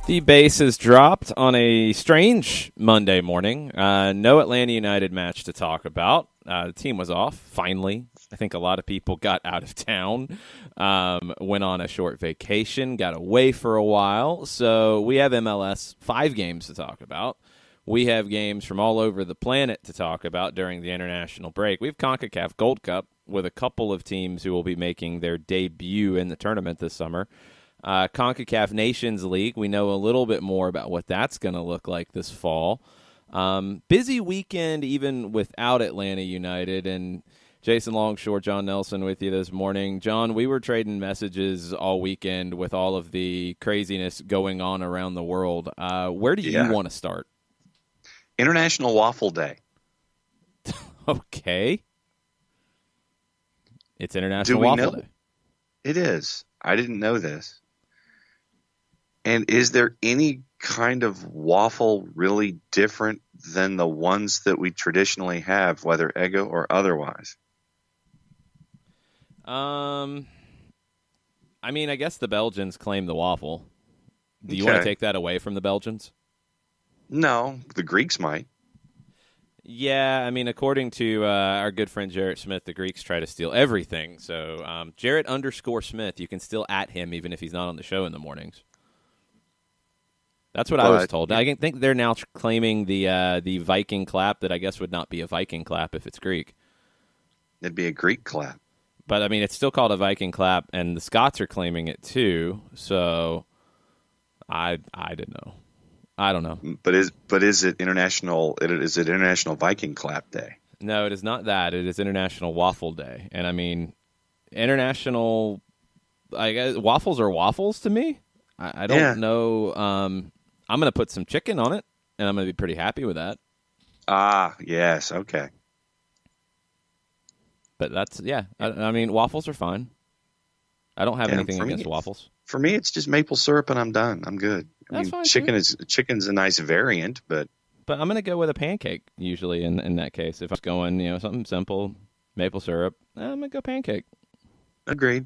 The base is dropped on a strange Monday morning. No Atlanta United match to talk about. The team was off, finally. I think a lot of people got out of town, went on a short vacation, got away for a while. So we have MLS 5 games to talk about. We have games from all over the planet to talk about during the international break. We have CONCACAF Gold Cup with a couple of teams who will be making their debut in the tournament this summer. CONCACAF Nations League, we know a little bit more about what that's going to look like this fall. Busy weekend even without Atlanta United. And Jason Longshore, John Nelson with you this morning. John, we were trading messages all weekend with all of the craziness going on around the world. Where do you want to start? International Waffle Day. Okay. It's International Waffle Day. It is. I didn't know this. And is there any kind of waffle really different than the ones that we traditionally have, whether Eggo or otherwise? I mean, I guess the Belgians claim the waffle. Do you want to take that away from the Belgians? No, the Greeks might. Yeah, I mean, according to our good friend Jarrett Smith, the Greeks try to steal everything. So Jarrett_Smith, you can still at him even if he's not on the show in the mornings. That's what I was told. I think they're now claiming the Viking clap that I guess would not be a Viking clap if it's Greek. It'd be a Greek clap. But, I mean, it's still called a Viking clap, and the Scots are claiming it too. So I don't know. I don't know. But is it international? Is it International Viking Clap Day? No, it is not that. It is International Waffle Day, and I mean, international. I guess waffles are waffles to me. I don't know. I'm going to put some chicken on it, and I'm going to be pretty happy with that. Ah, yes, okay. But that's I mean, waffles are fine. I don't have anything against waffles. For me, it's just maple syrup, and I'm done. I'm good. That's fine, chicken's a nice variant, but I'm going to go with a pancake usually in that case. If I was going, something simple, maple syrup, I'm going to go pancake. Agreed.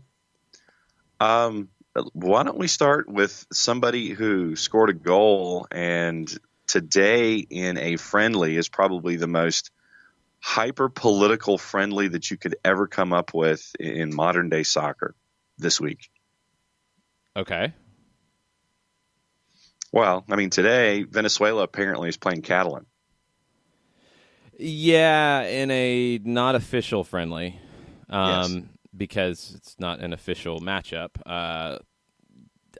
Why don't we start with somebody who scored a goal, and today in a friendly is probably the most hyper-political friendly that you could ever come up with in modern-day soccer this week. Okay. Well, I mean, today, Venezuela apparently is playing Catalan. Yeah, in a not official friendly, because it's not an official matchup.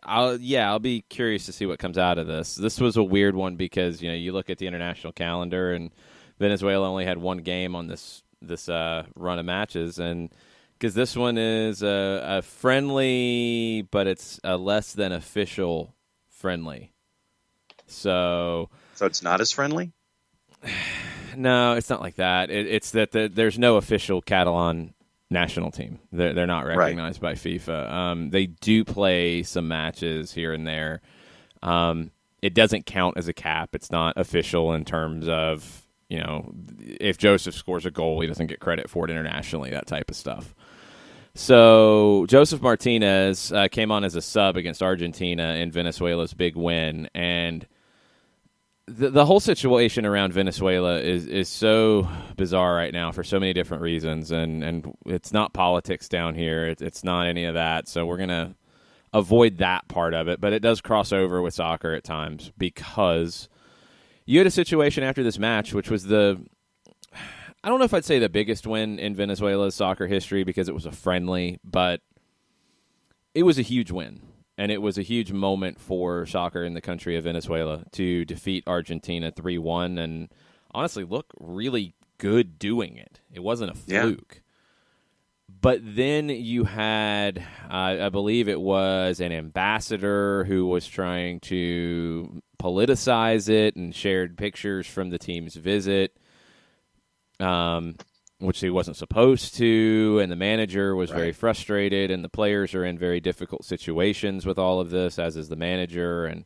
I'll be curious to see what comes out of this. This was a weird one because, you look at the international calendar and Venezuela only had one game on this run of matches, and because this one is a friendly, but it's a less than official friendly. So it's not as friendly? No, it's not like that. It's that there's no official Catalan national team. They're not recognized by FIFA. They do play some matches here and there. It doesn't count as a cap. It's not official in terms of, if Joseph scores a goal, he doesn't get credit for it internationally, that type of stuff. So Joseph Martinez came on as a sub against Argentina in Venezuela's big win, and the whole situation around Venezuela is so bizarre right now for so many different reasons, and it's not politics down here. It's not any of that, so we're going to avoid that part of it, but it does cross over with soccer at times because you had a situation after this match, which was I don't know if I'd say the biggest win in Venezuela's soccer history because it was a friendly, but it was a huge win. And it was a huge moment for soccer in the country of Venezuela to defeat Argentina 3-1 and honestly look really good doing it. It wasn't a fluke. But then you had, I believe it was an ambassador who was trying to politicize it and shared pictures from the team's visit. which he wasn't supposed to, and the manager was Right. very frustrated, and the players are in very difficult situations with all of this, as is the manager. And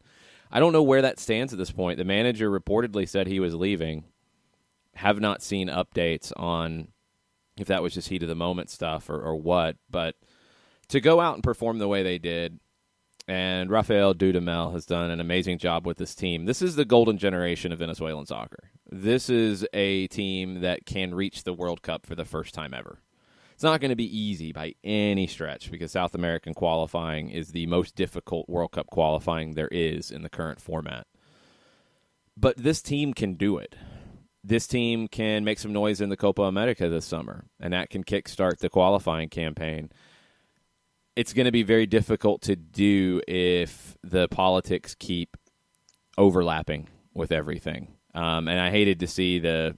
I don't know where that stands at this point. The manager reportedly said he was leaving. Have not seen updates on if that was just heat of the moment stuff or what, but to go out and perform the way they did, and Rafael Dudamel has done an amazing job with this team. This is the golden generation of Venezuelan soccer. This is a team that can reach the World Cup for the first time ever. It's not going to be easy by any stretch because South American qualifying is the most difficult World Cup qualifying there is in the current format. But this team can do it. This team can make some noise in the Copa America this summer, and that can kickstart the qualifying campaign. It's going to be very difficult to do if the politics keep overlapping with everything. And I hated to see the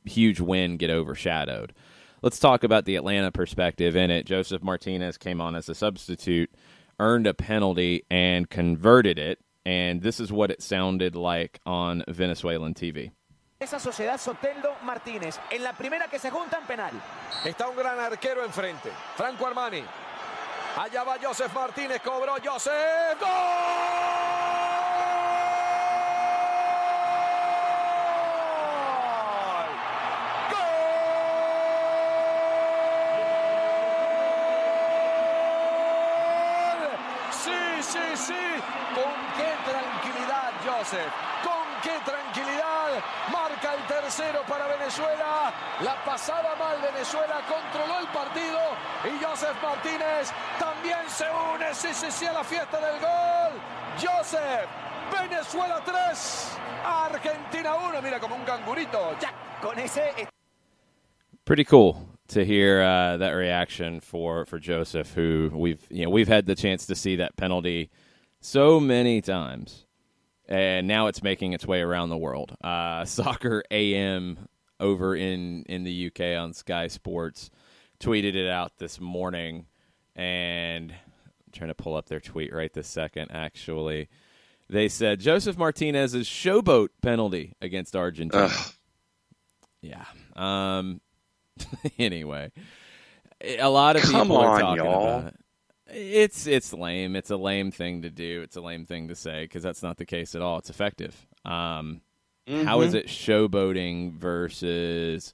huge win get overshadowed. Let's talk about the Atlanta perspective in it. Joseph Martinez came on as a substitute, earned a penalty, and converted it. And this is what it sounded like on Venezuelan TV. Esa Sociedad Soteldo Martínez, en la primera que se juntan penal. Está un gran arquero enfrente, Franco Armani. Allá va Joseph Martínez, cobró Joseph. ¡Gol! ¡Gol! Sí, sí, sí. Con qué tranquilidad, Joseph. Con qué tranquilidad. Marca el tercero para Venezuela. La pasaba mal Venezuela, controló el partido y Joseph Martínez también se une, sí, sí, sí, a la fiesta del gol. Joseph, Venezuela 3, Argentina 1. Mira, como un cangurito. Ya, con ese... Pretty cool to hear that reaction for Joseph, who we've had the chance to see that penalty so many times. And now it's making its way around the world. Soccer AM over in the UK on Sky Sports tweeted it out this morning. And I'm trying to pull up their tweet right this second, actually. They said, Joseph Martinez's showboat penalty against Argentina. Ugh. Yeah. Anyway, a lot of people are talking about it. It's lame. It's a lame thing to do. It's a lame thing to say because that's not the case at all. It's effective. How is it showboating versus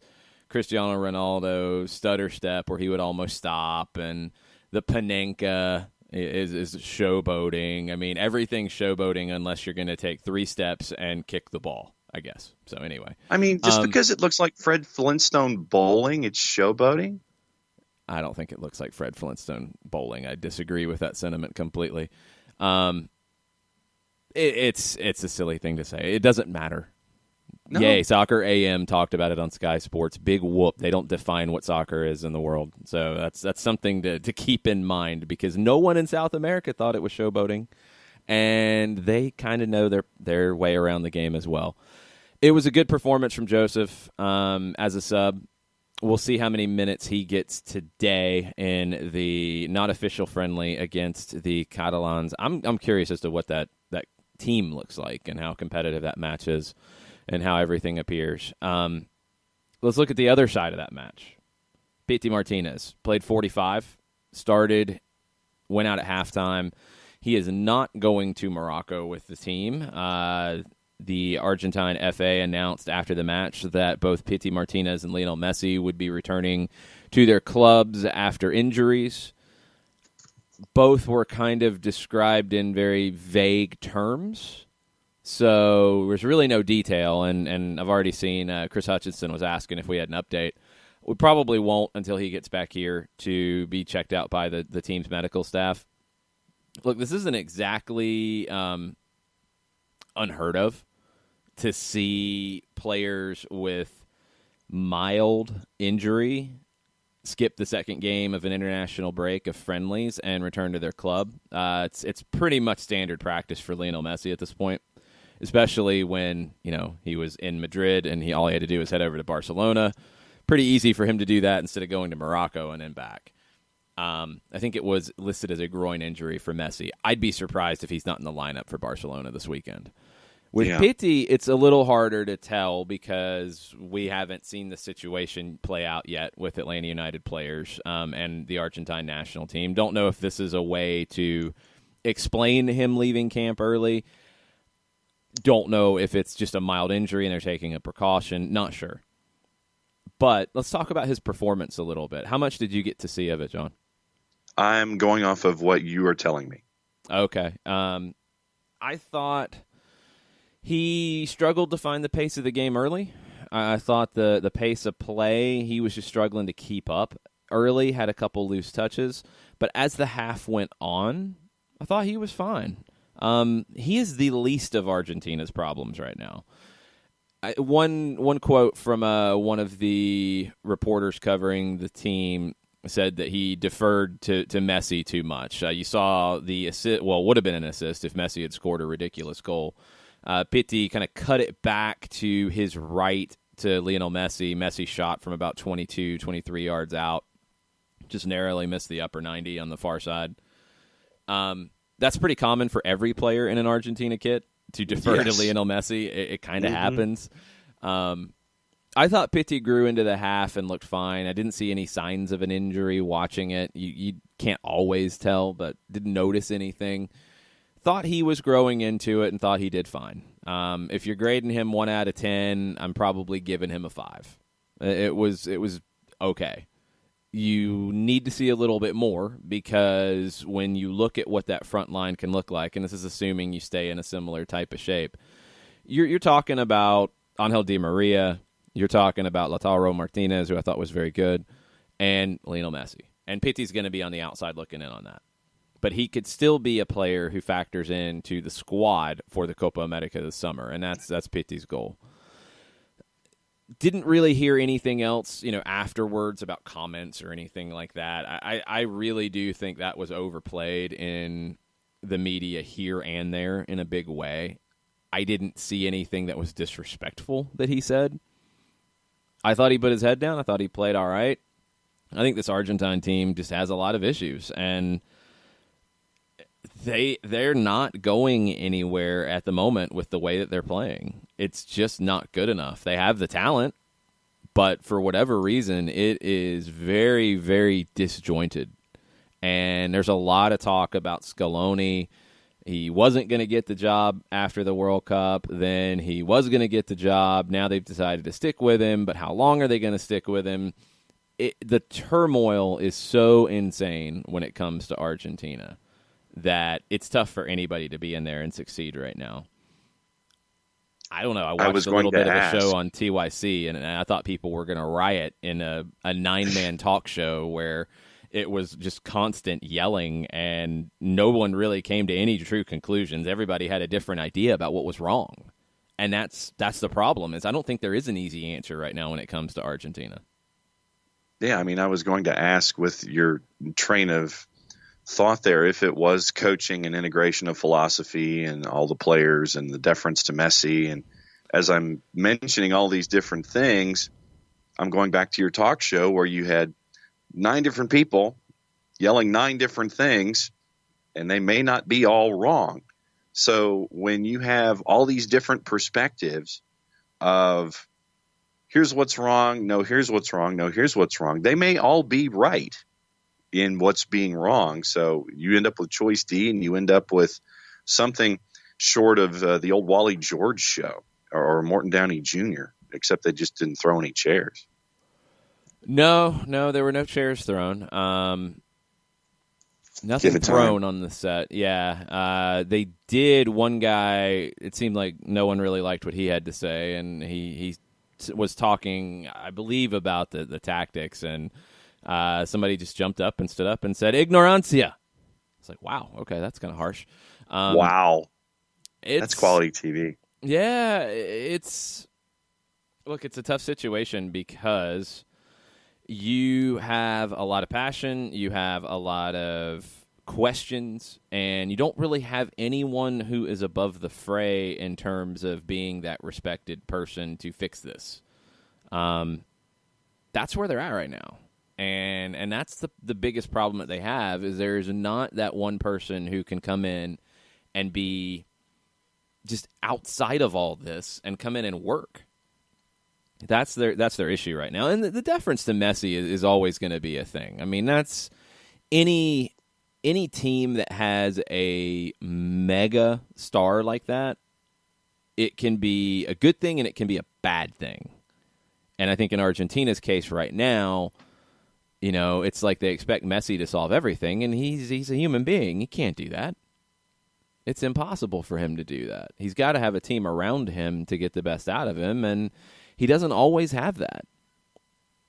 Cristiano Ronaldo stutter step where he would almost stop, and the Panenka is showboating? I mean, everything's showboating unless you're going to take 3 steps and kick the ball, I guess. So anyway. I mean, just because it looks like Fred Flintstone bowling, it's showboating? I don't think it looks like Fred Flintstone bowling. I disagree with that sentiment completely. It's a silly thing to say. It doesn't matter. No. Yay, Soccer AM talked about it on Sky Sports. Big whoop. They don't define what soccer is in the world. So that's something to keep in mind because no one in South America thought it was showboating, and they kind of know their way around the game as well. It was a good performance from Joseph as a sub. We'll see how many minutes he gets today in the not official friendly against the Catalans. I'm curious as to what that team looks like and how competitive that match is and how everything appears. Let's look at the other side of that match. Pity Martinez played 45, started, went out at halftime. He is not going to Morocco with the team. The Argentine FA announced after the match that both Pity Martinez and Lionel Messi would be returning to their clubs after injuries. Both were kind of described in very vague terms, so there's really no detail, and I've already seen Chris Hutchinson was asking if we had an update. We probably won't until he gets back here to be checked out by the team's medical staff. Look, this isn't exactly unheard of to see players with mild injury skip the second game of an international break of friendlies and return to their club. It's pretty much standard practice for Lionel Messi at this point, especially when he was in Madrid and all he had to do was head over to Barcelona. Pretty easy for him to do that instead of going to Morocco and then back. I think it was listed as a groin injury for Messi. I'd be surprised if he's not in the lineup for Barcelona this weekend. With Pitti, it's a little harder to tell because we haven't seen the situation play out yet with Atlanta United players and the Argentine national team. Don't know if this is a way to explain him leaving camp early. Don't know if it's just a mild injury and they're taking a precaution. Not sure. But let's talk about his performance a little bit. How much did you get to see of it, John? I'm going off of what you are telling me. Okay. I thought he struggled to find the pace of the game early. I thought the pace of play, he was just struggling to keep up early, had a couple loose touches. But as the half went on, I thought he was fine. He is the least of Argentina's problems right now. One quote from one of the reporters covering the team said that he deferred to Messi too much. You saw the assist, well, would have been an assist if Messi had scored a ridiculous goal. Pitti kind of cut it back to his right to Lionel Messi. Messi shot from about 22, 23 yards out. Just narrowly missed the upper 90 on the far side. That's pretty common for every player in an Argentina kit to defer to Lionel Messi. It kind of happens. I thought Pitti grew into the half and looked fine. I didn't see any signs of an injury watching it. You can't always tell, but didn't notice anything. Thought he was growing into it and thought he did fine. If you're grading him 1 out of 10, I'm probably giving him a 5. It was okay. You need to see a little bit more because when you look at what that front line can look like, and this is assuming you stay in a similar type of shape, you're talking about Angel Di Maria, you're talking about Lautaro Martinez, who I thought was very good, and Lionel Messi. And Pitti's going to be on the outside looking in on that. But he could still be a player who factors into the squad for the Copa America this summer, and that's Pitti's goal. Didn't really hear anything else, afterwards about comments or anything like that. I really do think that was overplayed in the media here and there in a big way. I didn't see anything that was disrespectful that he said. I thought he put his head down. I thought he played all right. I think this Argentine team just has a lot of issues, and they're not going anywhere at the moment with the way that they're playing. It's just not good enough. They have the talent, but for whatever reason, it is very, very disjointed. And there's a lot of talk about Scaloni. He wasn't going to get the job after the World Cup. Then he was going to get the job. Now they've decided to stick with him. But how long are they going to stick with him? The turmoil is so insane when it comes to Argentina that it's tough for anybody to be in there and succeed right now. I don't know. I watched a little bit of a show on TYC, and I thought people were going to riot in a 9-man talk show where it was just constant yelling, and no one really came to any true conclusions. Everybody had a different idea about what was wrong, and that's the problem. Is I don't think there is an easy answer right now when it comes to Argentina. Yeah, I was going to ask with your train of thought there if it was coaching and integration of philosophy and all the players and the deference to Messi. And as I'm mentioning all these different things, I'm going back to your talk show where you had 9 different people yelling 9 different things, and they may not be all wrong. So when you have all these different perspectives of here's what's wrong, no, here's what's wrong, no, here's what's wrong, they may all be right in what's being wrong. So you end up with choice D, and you end up with something short of the old Wally George show or Morton Downey Jr., except they just didn't throw any chairs. No, there were no chairs thrown. Nothing thrown on the set. Yeah, they did. One guy, it seemed like no one really liked what he had to say, and he was talking, I believe, about the tactics, and somebody just jumped up and stood up and said, "Ignorancia." It's like, wow, okay, that's kind of harsh. Wow. That's quality TV. Yeah, it's a tough situation because you have a lot of passion, you have a lot of questions, and you don't really have anyone who is above the fray in terms of being that respected person to fix this. That's where they're at right now. And that's the biggest problem that they have is there's not that one person who can come in and be just outside of all this and come in and work. That's their issue right now. And the deference to Messi is always going to be a thing. I mean, that's any team that has a mega star like that, it can be a good thing and it can be a bad thing. And I think in Argentina's case right now, it's like they expect Messi to solve everything, and he's a human being. He can't do that. It's impossible for him to do that. He's got to have a team around him to get the best out of him, and he doesn't always have that.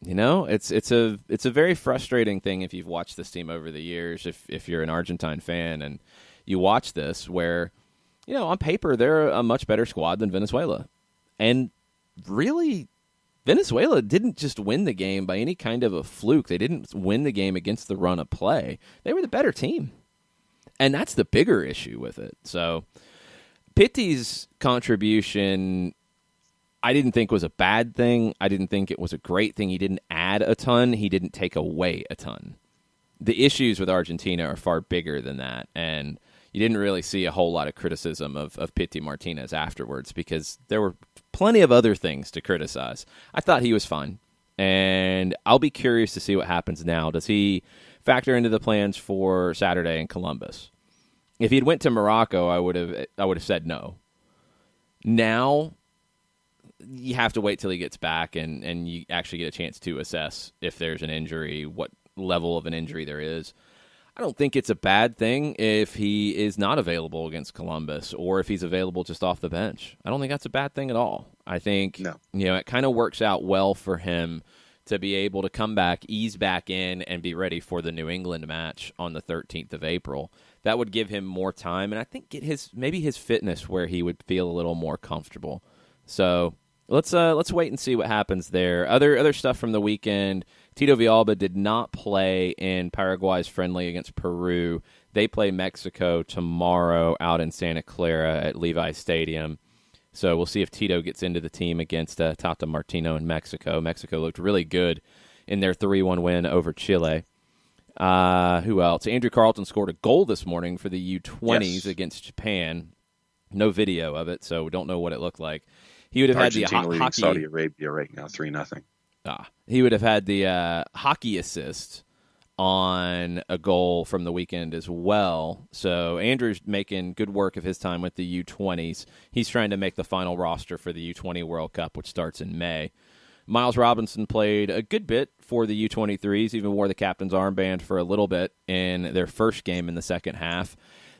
It's a very frustrating thing if you've watched this team over the years, if you're an Argentine fan and you watch this, where, on paper they're a much better squad than Venezuela. And really, Venezuela didn't just win the game by any kind of a fluke. They didn't win the game against the run of play. They were the better team. And that's the bigger issue with it. So Pitti's contribution, I didn't think was a bad thing. I didn't think it was a great thing. He didn't add a ton. He didn't take away a ton. The issues with Argentina are far bigger than that. And you didn't really see a whole lot of criticism of Pity Martinez afterwards because there were plenty of other things to criticize. I thought he was fine. And I'll be curious to see what happens now. Does he factor into the plans for Saturday in Columbus? If he'd went to Morocco, I would have said no. Now, you have to wait till he gets back and you actually get a chance to assess if there's an injury, what level of an injury there is. I don't think it's a bad thing if he is not available against Columbus or if he's available just off the bench. I don't think that's a bad thing at all. I think it kind of works out well for him to be able to come back, ease back in, and be ready for the New England match on the 13th of April. That would give him more time, and I think get his fitness where he would feel a little more comfortable. So let's wait and see what happens there. Other stuff from the weekend. Tito Villalba did not play in Paraguay's friendly against Peru. They play Mexico tomorrow out in Santa Clara at Levi Stadium. So we'll see if Tito gets into the team against Tata Martino in Mexico. Mexico looked really good in their 3-1 win over Chile. Who else? Andrew Carlton scored a goal this morning for the U20s against Japan. No video of it, so we don't know what it looked like. He would have had the hockey. Saudi Arabia right now, 3-0. He would have had the hockey assist on a goal from the weekend as well. So Andrew's making good work of his time with the U20s. He's trying to make the final roster for the U20 World Cup, which starts in May. Miles Robinson played a good bit for the U23s, even wore the captain's armband for a little bit in their first game in the second half.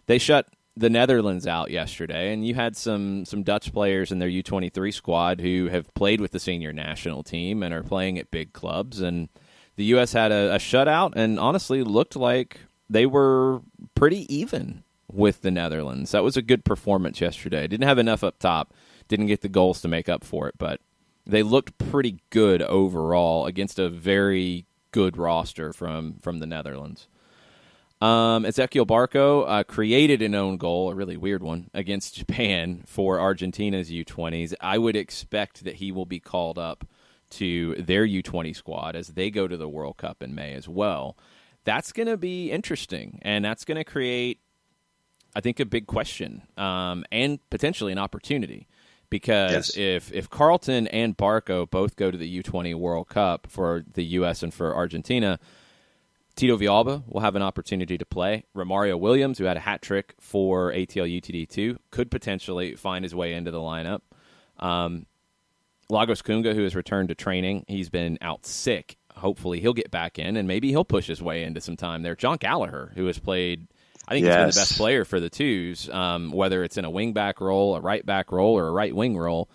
They shut the Netherlands out yesterday, and you had some Dutch players in their U23 squad who have played with the senior national team and are playing at big clubs, and the U.S. had a shutout and honestly looked like they were pretty even with the Netherlands. That was a good performance yesterday. Didn't have enough up top, didn't get the goals to make up for it, but they looked pretty good overall against a very good roster from the Netherlands. Ezequiel Barco created an own goal, a really weird one, against Japan for Argentina's U20s. I would expect that he will be called up to their U20 squad as they go to the World Cup in May as well. That's going to be interesting, and that's going to create, I think, a big question and potentially an opportunity. Because if Carlton and Barco both go to the U20 World Cup for the U.S. and for Argentina, Tito Villalba will have an opportunity to play. Romario Williams, who had a hat trick for ATL UTD2, could potentially find his way into the lineup. Lagos Kunga, who has returned to training, he's been out sick. Hopefully he'll get back in, and maybe he'll push his way into some time there. John Gallagher, who has played, I think he's been the best player for the twos, whether it's in a wing-back role, a right-back role, or a right-wing role,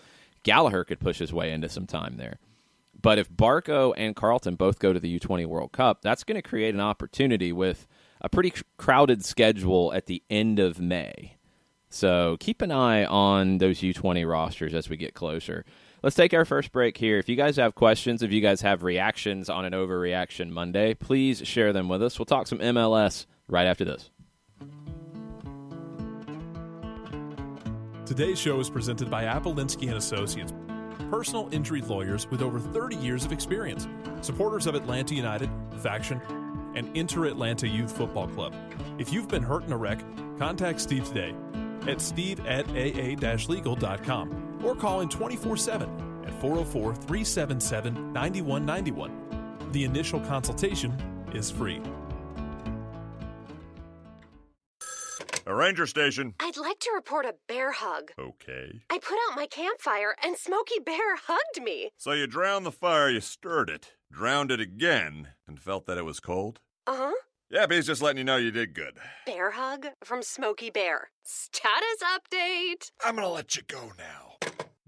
Gallagher could push his way into some time there. But if Barco and Carlton both go to the U20 World Cup, that's going to create an opportunity with a pretty crowded schedule at the end of May. So keep an eye on those U20 rosters as we get closer. Let's take our first break here. If you guys have questions, if you guys have reactions on an Overreaction Monday, please share them with us. We'll talk some MLS right after this. Today's show is presented by Appolinsky & Associates, personal injury lawyers with over 30 years of experience, supporters of Atlanta United, Faction, and Inter-Atlanta Youth Football Club. If you've been hurt in a wreck, contact Steve today. at steve@aa-legal.com or call in 24/7 at 404-377-9191. The initial consultation is free. A ranger station. I'd like to report a bear hug. Okay. I put out my campfire and Smokey Bear hugged me. So you drowned the fire, you stirred it, drowned it again, and felt that it was cold? Uh-huh. Yeah, he's just letting you know you did good. Bear hug from Smokey Bear. Status update. I'm gonna let you go now.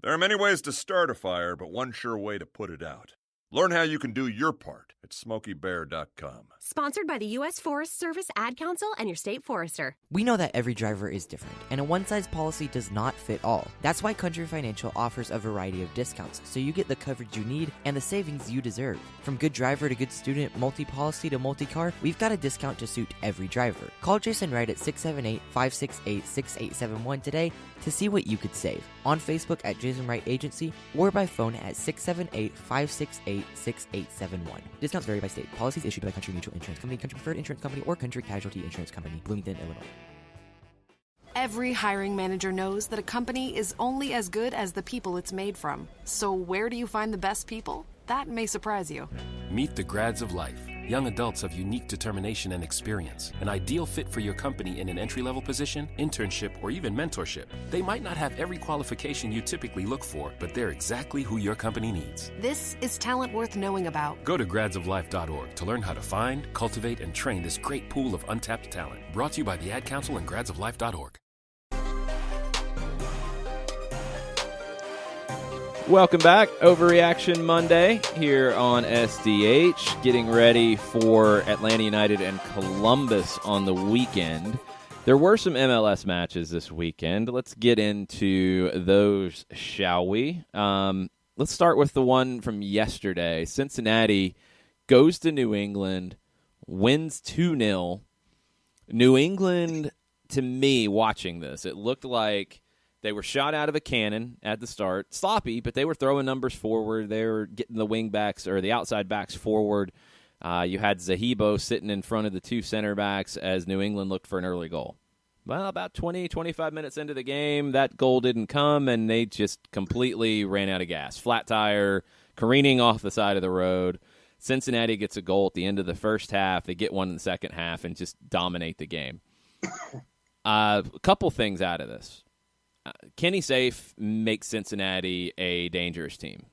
There are many ways to start a fire, but one sure way to put it out. Learn how you can do your part at SmokeyBear.com. Sponsored by the U.S. Forest Service, Ad Council, and your state forester. We know that every driver is different, and a one-size policy does not fit all. That's why Country Financial offers a variety of discounts, so you get the coverage you need and the savings you deserve. From good driver to good student, multi-policy to multi-car, we've got a discount to suit every driver. Call Jason Wright at 678-568-6871 today to see what you could save. On Facebook at Jason Wright Agency or by phone at 678-568-6871. Discounts vary by state. Policies issued by Country Mutual Insurance Company, Country Preferred Insurance Company, or Country Casualty Insurance Company, Bloomington, Illinois. Every hiring manager knows that a company is only as good as the people it's made from. So where do you find the best people? That may surprise you. Meet the grads of life. Young adults of unique determination and experience. An ideal fit for your company in an entry-level position, internship, or even mentorship. They might not have every qualification you typically look for, but they're exactly who your company needs. This is talent worth knowing about. Go to gradsoflife.org to learn how to find, cultivate, and train this great pool of untapped talent. Brought to you by the Ad Council and gradsoflife.org. Welcome back. Overreaction Monday here on SDH. Getting ready for Atlanta United and Columbus on the weekend. There were some MLS matches this weekend. Let's get into those, shall we? Let's start with the one from yesterday. Cincinnati goes to New England, wins 2-0. New England, to me, watching this, it looked like they were shot out of a cannon at the start. Sloppy, but they were throwing numbers forward. They were getting the wing backs or the outside backs forward. You had Zahibo sitting in front of the two center backs as New England looked for an early goal. Well, about 20, 25 minutes into the game, that goal didn't come, and they just completely ran out of gas. Flat tire, careening off the side of the road. Cincinnati gets a goal at the end of the first half. They get one in the second half and just dominate the game. A couple things out of this. Kenny Safe makes Cincinnati a dangerous team.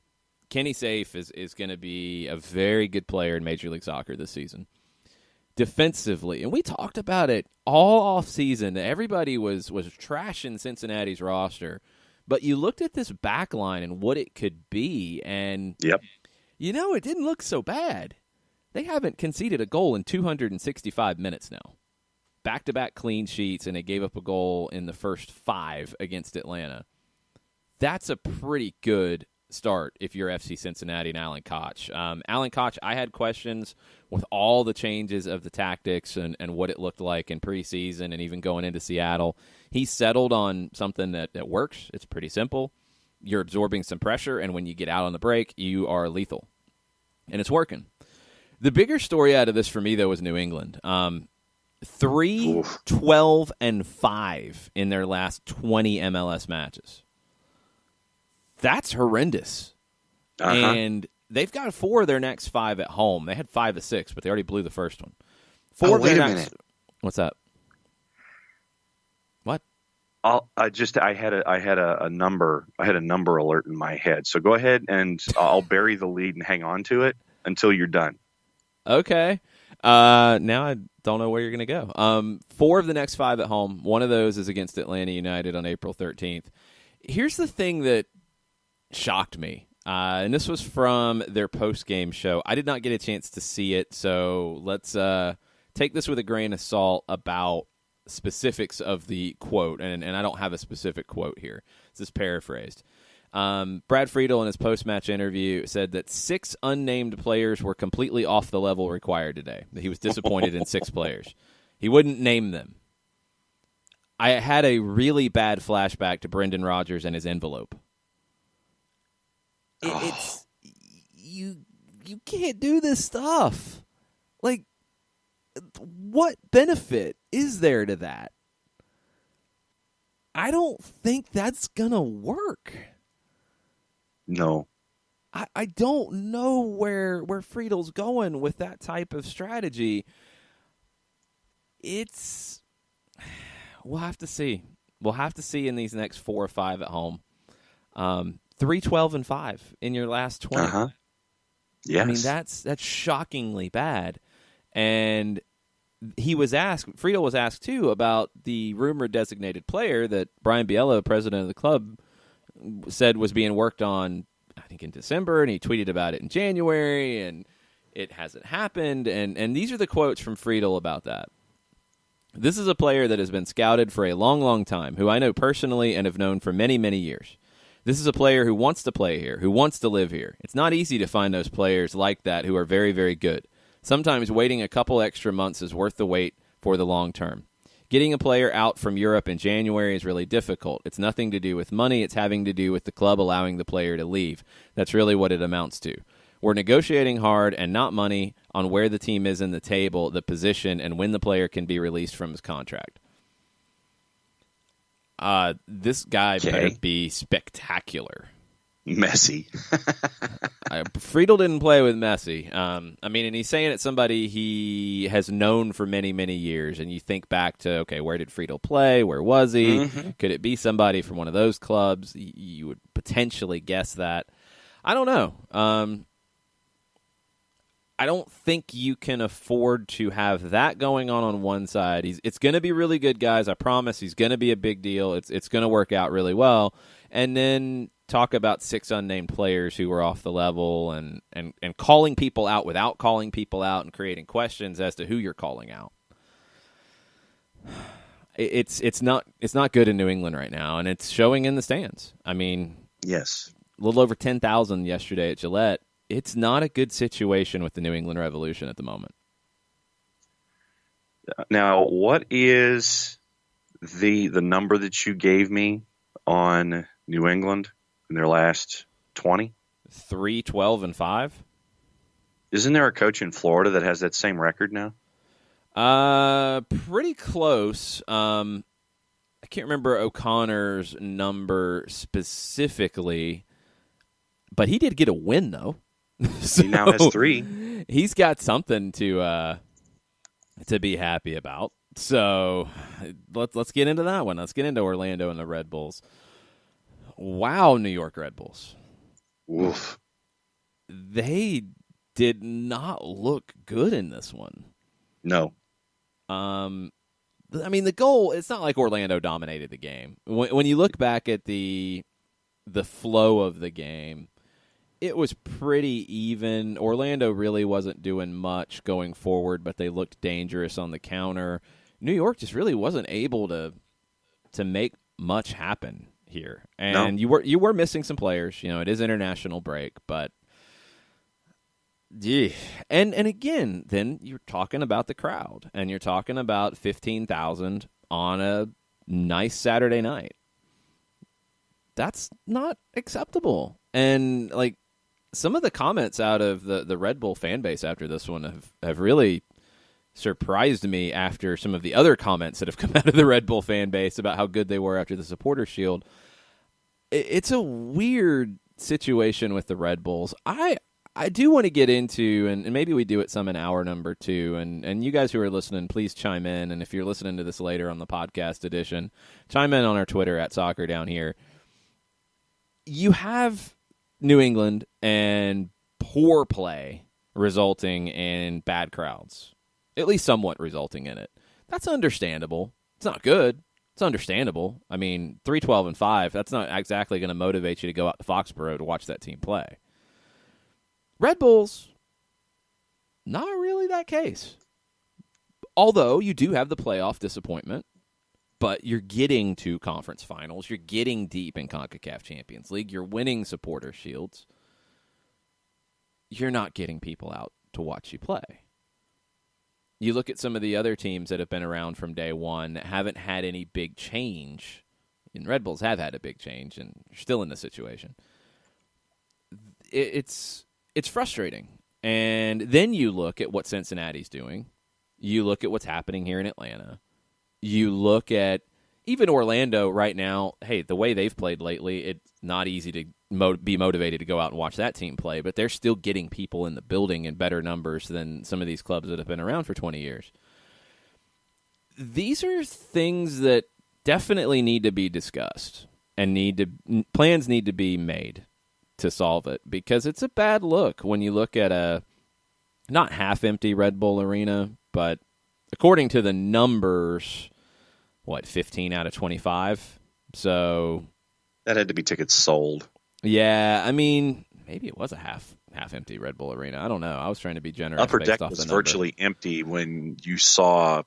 Kenny Safe is going to be a very good player in Major League Soccer this season. Defensively, and we talked about it all off season. Everybody was trashing Cincinnati's roster, but you looked at this back line and what it could be, and yep, it didn't look so bad. They haven't conceded a goal in 265 minutes now. Back-to-back clean sheets, and they gave up a goal in the first 5 against Atlanta. That's a pretty good start if you're FC Cincinnati and Alan Koch. Alan Koch, I had questions with all the changes of the tactics and what it looked like in preseason and even going into Seattle. He settled on something that works. It's pretty simple. You're absorbing some pressure, and when you get out on the break, you are lethal. And it's working. The bigger story out of this for me, though, was New England. 3-12-5 in their last 20 MLS matches. That's horrendous. And they've got 4 of their next 5 at home. They had 5 of 6, but they already blew the first one. 4 of their next. Minute. What's up? What? I had a number alert in my head. So go ahead and I'll bury the lead and hang on to it until you're done. Okay. Now I don't know where you're going to go. 4 of the next 5 at home. One of those is against Atlanta United on April 13th. Here's the thing that shocked me, and this was from their post-game show. I did not get a chance to see it, so let's take this with a grain of salt about specifics of the quote, and I don't have a specific quote here. This is paraphrased. Brad Friedel in his post-match interview said that 6 unnamed players were completely off the level required today. He was disappointed in 6 players. He wouldn't name them. I had a really bad flashback to Brendan Rodgers and his envelope. It's you can't do this stuff. Like, what benefit is there to that? I don't think that's going to work. No. I don't know where Friedel's going with that type of strategy. We'll have to see. We'll have to see in these next 4 or 5 at home. 3-12-5 in your last 20. Uh-huh. Yes. I mean, that's shockingly bad. And Friedel was asked, too, about the rumored designated player that Brian Biello, president of the club, said was being worked on, I think, in December, and he tweeted about it in January, and it hasn't happened. And these are the quotes from Friedel about that. This is a player that has been scouted for a long, long time, who I know personally and have known for many, many years. This is a player who wants to play here, who wants to live here. It's not easy to find those players like that who are very, very good. Sometimes waiting a couple extra months is worth the wait for the long term. Getting a player out from Europe in January is really difficult. It's nothing to do with money. It's having to do with the club allowing the player to leave. That's really what it amounts to. We're negotiating hard and not money on where the team is in the table, the position, and when the player can be released from his contract. This guy better be spectacular. Messi. Friedel didn't play with Messi. I mean, and he's saying it's somebody he has known for many, many years. And you think back to, okay, where did Friedel play? Where was he? Mm-hmm. Could it be somebody from one of those clubs? You would potentially guess that. I don't know. I don't think you can afford to have that going on one side. It's going to be really good, guys. I promise. He's going to be a big deal. It's going to work out really well. And then talk about 6 unnamed players who were off the level and calling people out without calling people out and creating questions as to who you're calling out. It's not good in New England right now, and it's showing in the stands. I mean, yes, a little over 10,000 yesterday at Gillette. It's not a good situation with the New England Revolution at the moment. Now, what is the number that you gave me on New England in their last 20? 3-12-5. Isn't there a coach in Florida that has that same record now? Pretty close. I can't remember O'Connor's number specifically, but he did get a win though. So he now has 3. He's got something to be happy about. So let's get into that one. Let's get into Orlando and the Red Bulls. Wow, New York Red Bulls. Oof. They did not look good in this one. No. I mean, the goal, it's not like Orlando dominated the game. When you look back at the flow of the game, it was pretty even. Orlando really wasn't doing much going forward, but they looked dangerous on the counter. New York just really wasn't able to make much happen here. And no. you were missing some players. You know, it is international break, but yeah. And again, then you're talking about the crowd, and you're talking about 15,000 on a nice Saturday night. That's not acceptable. And like, some of the comments out of the Red Bull fan base after this one have really surprised me after some of the other comments that have come out of the Red Bull fan base about how good they were after the Supporters Shield. It's a weird situation with the Red Bulls. I do want to get into, and maybe we do it some in hour number 2, and you guys who are listening, please chime in, and if you're listening to this later on the podcast edition, chime in on our Twitter at Soccer Down Here. You have New England and poor play resulting in bad crowds, at least somewhat resulting in it. That's understandable. It's not good. It's understandable. I mean, 3-12-5, that's not exactly going to motivate you to go out to Foxborough to watch that team play. Red Bulls, not really that case. Although you do have the playoff disappointment, but you're getting to conference finals. You're getting deep in CONCACAF Champions League. You're winning supporter shields. You're not getting people out to watch you play. You look at some of the other teams that have been around from day one that haven't had any big change. And Red Bulls have had a big change, and you're still in this situation. It's frustrating. And then you look at what Cincinnati's doing. You look at what's happening here in Atlanta. You look at even Orlando right now, hey, the way they've played lately, it's not easy to be motivated to go out and watch that team play, but they're still getting people in the building in better numbers than some of these clubs that have been around for 20 years. These are things that definitely need to be discussed and plans need to be made to solve it, because it's a bad look when you look at a not half-empty Red Bull Arena, but according to the numbers, 15 out of 25? So that had to be tickets sold. Yeah, I mean, maybe it was a half-empty Red Bull Arena. I don't know. I was trying to be generous. Upper based deck off was the number. virtually empty when you saw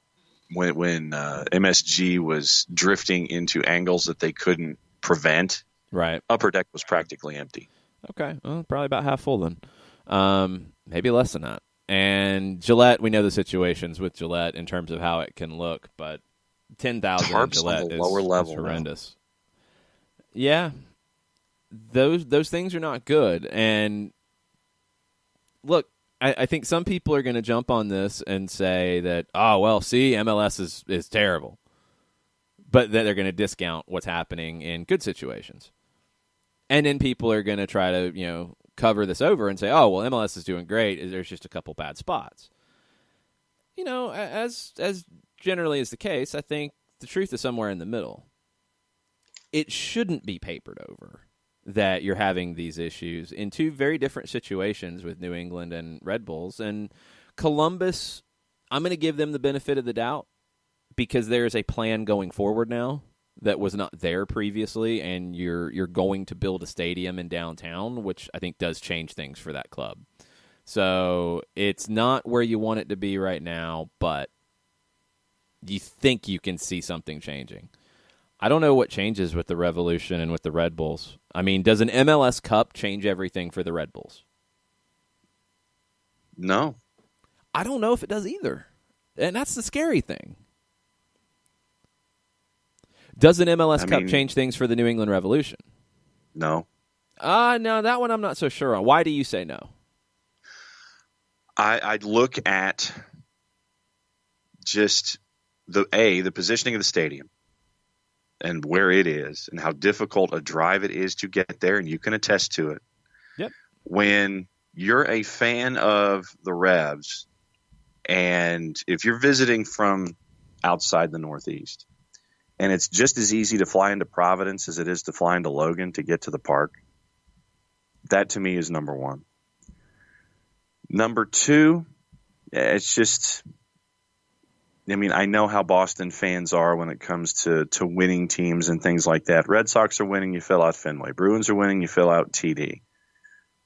when MSG was drifting into angles that they couldn't prevent. Right. Upper deck was practically empty. Okay, well, probably about half full then. Maybe less than that. And Gillette, we know the situations with Gillette in terms of how it can look, but 10,000 at Gillette is horrendous. Yeah, those things are not good. And look, I think some people are going to jump on this and say that, oh, well, see, MLS is terrible. But then they're going to discount what's happening in good situations. And then people are going to try to, cover this over and say, oh, well, MLS is doing great. There's just a couple bad spots. As generally is the case, I think the truth is somewhere in the middle. It shouldn't be papered over that you're having these issues in two very different situations with New England and Red Bulls. And Columbus, I'm going to give them the benefit of the doubt because there is a plan going forward now that was not there previously, and you're going to build a stadium in downtown, which I think does change things for that club. So it's not where you want it to be right now, but you think you can see something changing. I don't know what changes with the Revolution and with the Red Bulls. I mean, does an MLS Cup change everything for the Red Bulls? No. I don't know if it does either. And that's the scary thing. Does an MLS Cup change things for the New England Revolution? No. No, that one I'm not so sure on. Why do you say no? I'd look at just the positioning of the stadium and where it is and how difficult a drive it is to get there, and you can attest to it. Yep. When you're a fan of the Revs, and if you're visiting from outside the Northeast, and it's just as easy to fly into Providence as it is to fly into Logan to get to the park, that to me is number one. Number two, it's just, I know how Boston fans are when it comes to winning teams and things like that. Red Sox are winning, you fill out Fenway. Bruins are winning, you fill out TD.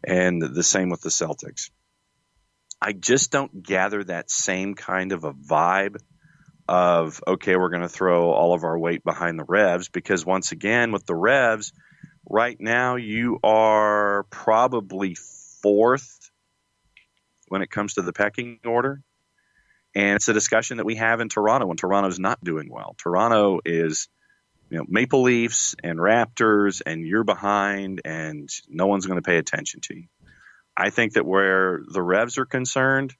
And the same with the Celtics. I just don't gather that same kind of a vibe of, okay, we're going to throw all of our weight behind the Revs, because once again, with the Revs, right now you are probably fourth when it comes to the pecking order. And it's a discussion that we have in Toronto when Toronto's not doing well. Toronto is, Maple Leafs and Raptors, and you're behind, and no one's going to pay attention to you. I think that where the Revs are concerned,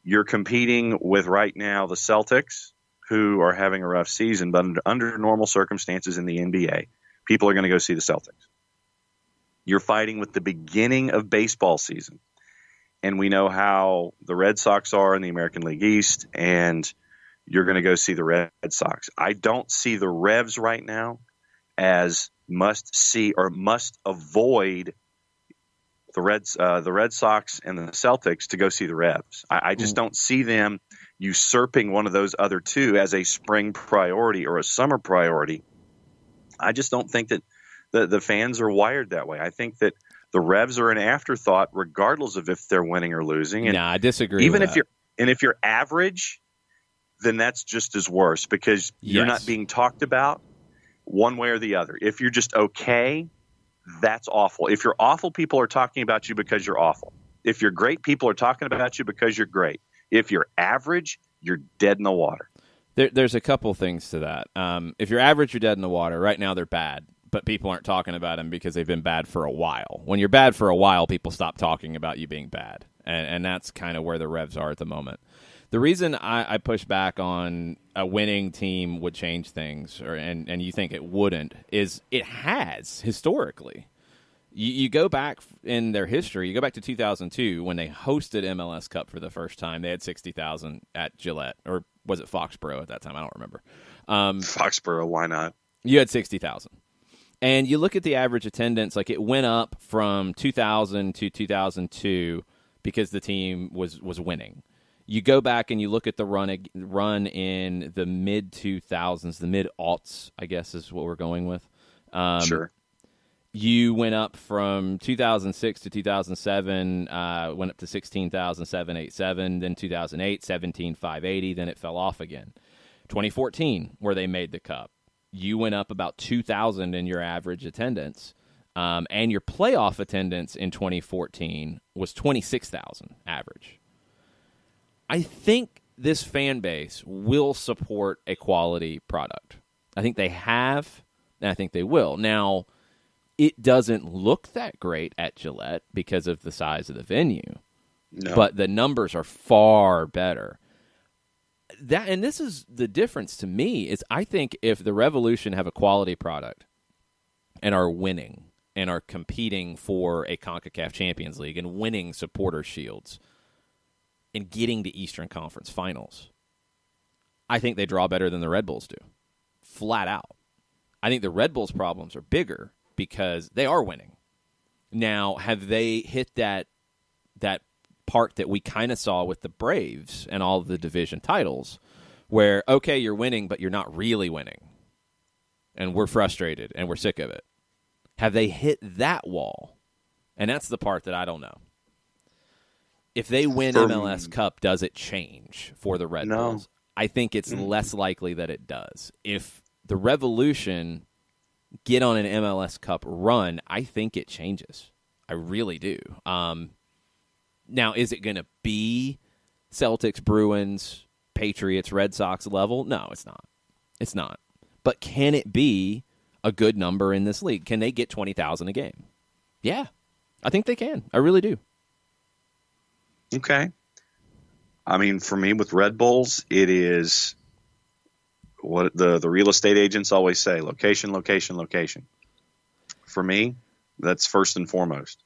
you're competing with right now the Celtics, who are having a rough season, but under normal circumstances in the NBA, people are going to go see the Celtics. You're fighting with the beginning of baseball season. And we know how the Red Sox are in the American League East, and you're going to go see the Red Sox. I don't see the Revs right now as must see or must avoid the Red Sox and the Celtics to go see the Revs. I just don't see them usurping one of those other two as a spring priority or a summer priority. I just don't think that the fans are wired that way. I think that the Revs are an afterthought regardless of if they're winning or losing. And I disagree. Even if you're average, then that's just as worse, because you're not being talked about one way or the other. If you're just okay, that's awful. If you're awful, people are talking about you because you're awful. If you're great, people are talking about you because you're great. If you're average, you're dead in the water. There's a couple things to that. If you're average, you're dead in the water. Right now, they're bad, but people aren't talking about them because they've been bad for a while. When you're bad for a while, people stop talking about you being bad, and that's kind of where the Revs are at the moment. The reason I push back on a winning team would change things, and you think it wouldn't, is it has historically. You go back in their history, you go back to 2002 when they hosted MLS Cup for the first time. They had 60,000 at Gillette, or was it Foxborough at that time? I don't remember. Foxborough, why not? You had 60,000. And you look at the average attendance, like it went up from 2000 to 2002 because the team was winning. You go back and you look at the run in the mid-2000s, the mid-aughts, I guess is what we're going with. Sure. You went up from 2006 to 2007, went up to 16,787, then 2008, 17,580, then it fell off again. 2014, where they made the Cup, you went up about 2,000 in your average attendance, and your playoff attendance in 2014 was 26,000 average. I think this fan base will support a quality product. I think they have, and I think they will. Now, it doesn't look that great at Gillette because of the size of the venue, but the numbers are far better. And this is the difference to me, is I think if the Revolution have a quality product and are winning and are competing for a CONCACAF Champions League and winning supporter shields and getting to Eastern Conference Finals, I think they draw better than the Red Bulls do, flat out. I think the Red Bulls' problems are bigger because they are winning. Now, have they hit that part that we kind of saw with the Braves and all of the division titles where, okay, you're winning, but you're not really winning. And we're frustrated and we're sick of it. Have they hit that wall? And that's the part that I don't know. If they win MLS Cup, does it change for the Red Bulls? I think it's less likely that it does. If the Revolution get on an MLS Cup run, I think it changes. I really do. Now, is it going to be Celtics, Bruins, Patriots, Red Sox level? No, it's not. It's not. But can it be a good number in this league? Can they get 20,000 a game? Yeah, I think they can. I really do. Okay. I mean, for me with Red Bulls, it is what the real estate agents always say: location, location, location. For me, that's first and foremost.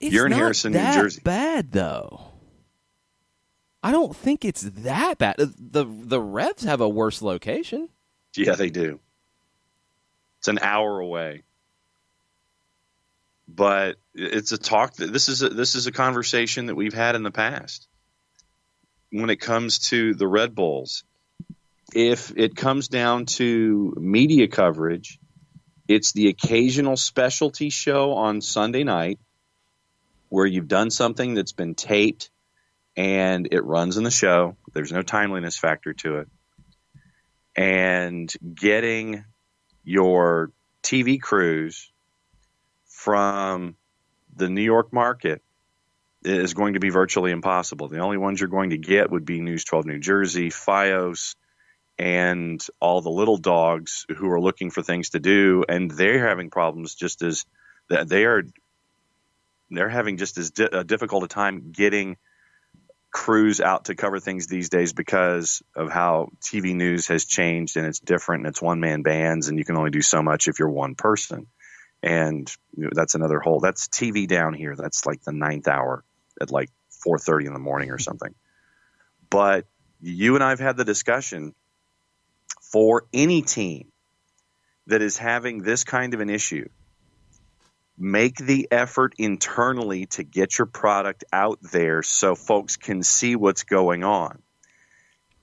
You're in Harrison, New Jersey. Bad though. I don't think it's that bad. The Revs have a worse location. Yeah, they do. It's an hour away. But it's a talk that this is a conversation that we've had in the past. When it comes to the Red Bulls, if it comes down to media coverage, it's the occasional specialty show on Sunday night where you've done something that's been taped and it runs in the show. There's no timeliness factor to it. And getting your TV crews from the New York market is going to be virtually impossible. The only ones you're going to get would be News 12 New Jersey, Fios, and all the little dogs who are looking for things to do, and they're having problems just as they're having just as difficult a time getting crews out to cover things these days because of how TV news has changed and it's different and it's one-man bands and you can only do so much if you're one person. And that's another whole, that's TV down here. That's like the 9th hour at like 4:30 in the morning or something. But you and I have had the discussion, for any team that is having this kind of an issue, make the effort internally to get your product out there so folks can see what's going on.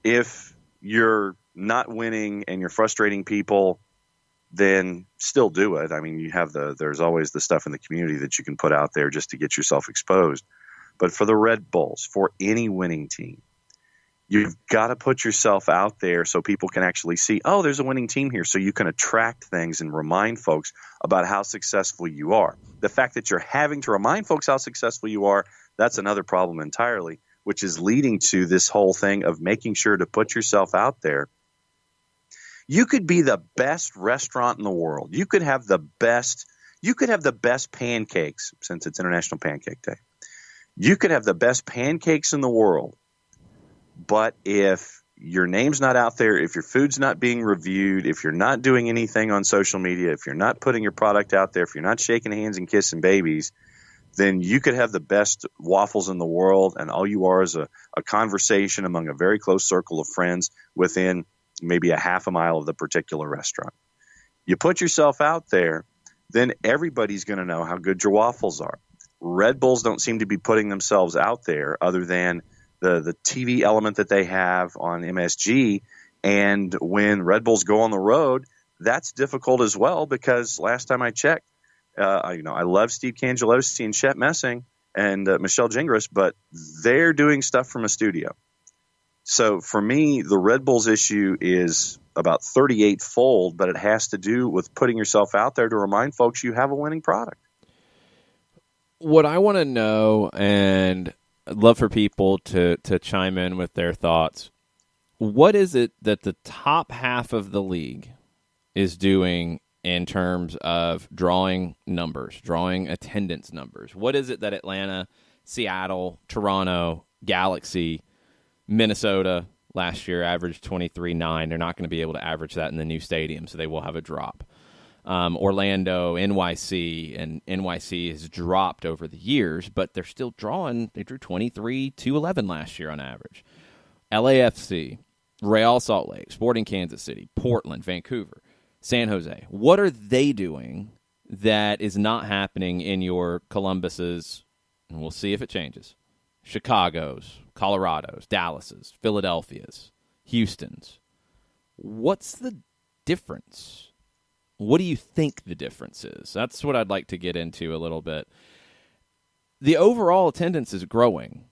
If you're not winning and you're frustrating people, then still do it. I mean, there's always the stuff in the community that you can put out there just to get yourself exposed. But for the Red Bulls, for any winning team, you've got to put yourself out there so people can actually see, oh, there's a winning team here, so you can attract things and remind folks about how successful you are. The fact that you're having to remind folks how successful you are, that's another problem entirely, which is leading to this whole thing of making sure to put yourself out there. You could be the best restaurant in the world. You could have the best pancakes, since it's International Pancake Day. You could have the best pancakes in the world. But if your name's not out there, if your food's not being reviewed, if you're not doing anything on social media, if you're not putting your product out there, if you're not shaking hands and kissing babies, then you could have the best waffles in the world, and all you are is a conversation among a very close circle of friends within maybe a half a mile of the particular restaurant. You put yourself out there, then everybody's going to know how good your waffles are. Red Bulls don't seem to be putting themselves out there other than the TV element that they have on MSG. And when Red Bulls go on the road, that's difficult as well, because last time I checked, I love Steve Cangelosi and Shep Messing and Michelle Gingras, but they're doing stuff from a studio. So for me, the Red Bulls issue is about 38-fold, but it has to do with putting yourself out there to remind folks you have a winning product. What I want to know, and I'd love for people to chime in with their thoughts, what is it that the top half of the league is doing in terms of drawing numbers, drawing attendance numbers? What is it that Atlanta, Seattle, Toronto, Galaxy, Minnesota last year averaged 23.9? They're not going to be able to average that in the new stadium, so they will have a drop. Orlando, NYC, and NYC has dropped over the years, but they're still drawing. They drew 23,211 last year on average. LAFC, Real Salt Lake, Sporting Kansas City, Portland, Vancouver, San Jose. What are they doing that is not happening in your Columbuses, and we'll see if it changes, Chicago's, Colorado's, Dallas's, Philadelphia's, Houston's? What's the difference? What do you think the difference is? That's what I'd like to get into a little bit. The overall attendance is growing.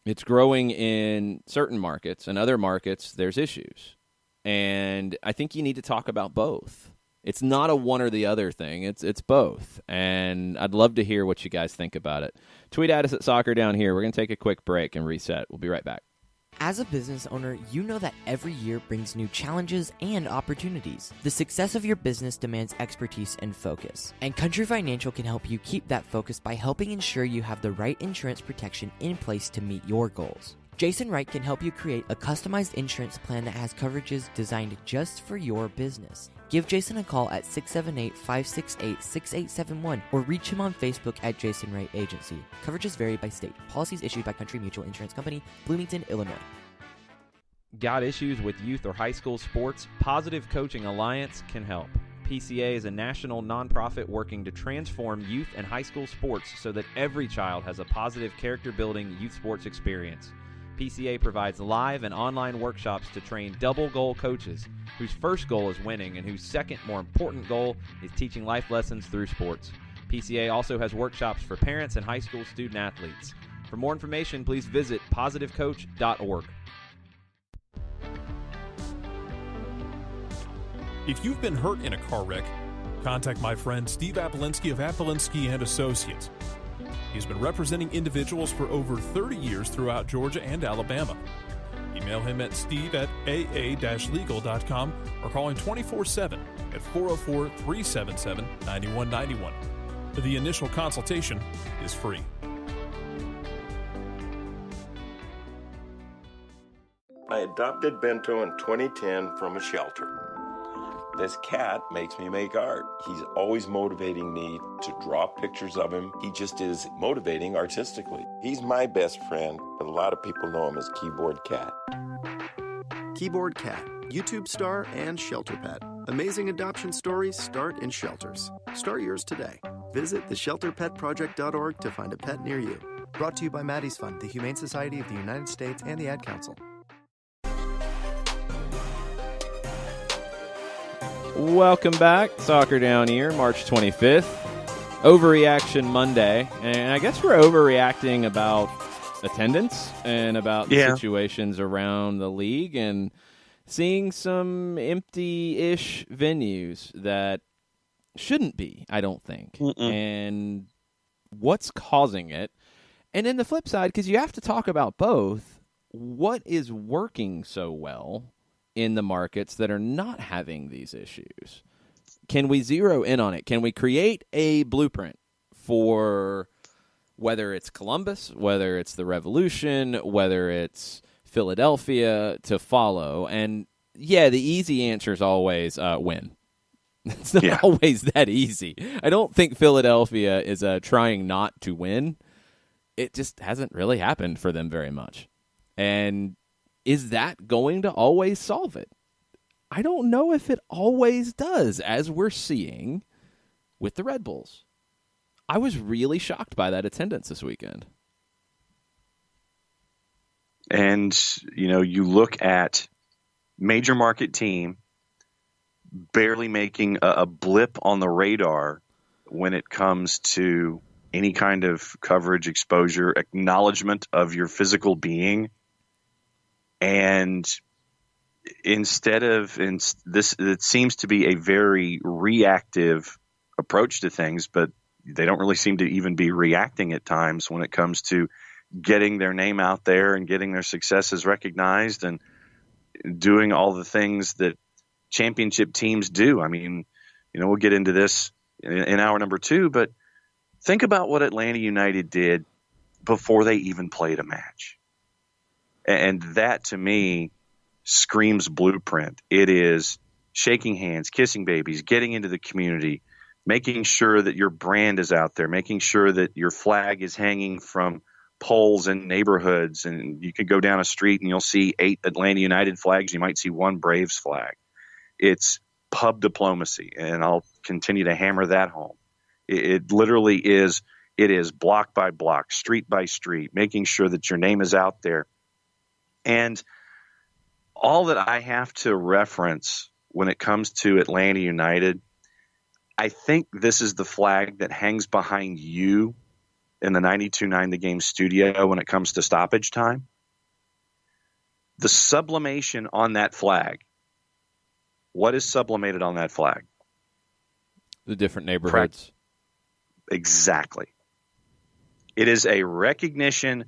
It's growing in certain markets. In other markets, there's issues. And I think you need to talk about both. It's not a one or the other thing. It's both. And I'd love to hear what you guys think about it. Tweet at us at Soccer Down Here. We're going to take a quick break and reset. We'll be right back. As a business owner, you know that every year brings new challenges and opportunities. The success of your business demands expertise and focus. And Country Financial can help you keep that focus by helping ensure you have the right insurance protection in place to meet your goals. Jason Wright can help you create a customized insurance plan that has coverages designed just for your business. Give Jason a call at 678-568-6871 or reach him on Facebook at Jason Wright Agency. Coverages vary by state. Policies issued by Country Mutual Insurance Company, Bloomington, Illinois. Got issues with youth or high school sports? Positive Coaching Alliance can help. PCA is a national nonprofit working to transform youth and high school sports so that every child has a positive character-building youth sports experience. PCA provides live and online workshops to train double goal coaches whose first goal is winning and whose second, more important goal is teaching life lessons through sports. PCA also has workshops for parents and high school student athletes. For more information, please visit positivecoach.org. If you've been hurt in a car wreck, contact my friend Steve Apolinsky of Apolinsky and Associates. He's been representing individuals for over 30 years throughout Georgia and Alabama. Email him at steve@aa-legal.com or call him 24/7 at 404-377-9191. The initial consultation is free. I adopted Bento in 2010 from a shelter. This cat makes me make art. He's always motivating me to draw pictures of him. He just is motivating artistically. He's my best friend, but a lot of people know him as Keyboard Cat. Keyboard Cat, YouTube star and shelter pet. Amazing adoption stories start in shelters. Start yours today. Visit theshelterpetproject.org to find a pet near you. Brought to you by Maddie's Fund, the Humane Society of the United States, and the Ad Council. Welcome back. Soccer Down Here, March 25th. Overreaction Monday. And I guess we're overreacting about attendance and about the situations around the league and seeing some empty-ish venues that shouldn't be, I don't think. And what's causing it. And then the flip side, because you have to talk about both, what is working so well in the markets that are not having these issues? Can we zero in on it? Can we create a blueprint for whether it's Columbus, whether it's the Revolution, whether it's Philadelphia to follow. And, yeah, the easy answer is always win. It's not always that easy. I don't think Philadelphia is trying not to win. It just hasn't really happened for them very much. And is that going to always solve it? I don't know if it always does, as we're seeing with the Red Bulls. I was really shocked by that attendance this weekend. And, you look at major market team barely making a blip on the radar when it comes to any kind of coverage, exposure, acknowledgement of your physical being. And instead of this, it seems to be a very reactive approach to things, but they don't really seem to even be reacting at times when it comes to getting their name out there and getting their successes recognized and doing all the things that championship teams do. I mean, we'll get into this in hour number 2, but think about what Atlanta United did before they even played a match. And that, to me, screams blueprint. It is shaking hands, kissing babies, getting into the community, making sure that your brand is out there, making sure that your flag is hanging from poles in neighborhoods. And you could go down a street and you'll see 8 Atlanta United flags. You might see 1 Braves flag. It's pub diplomacy, and I'll continue to hammer that home. It literally is. It is block by block, street by street, making sure that your name is out there. And all that I have to reference when it comes to Atlanta United, I think this is the flag that hangs behind you in the 92.9 The Game studio when it comes to stoppage time. The sublimation on that flag. What is sublimated on that flag? The different neighborhoods. Exactly. It is a recognition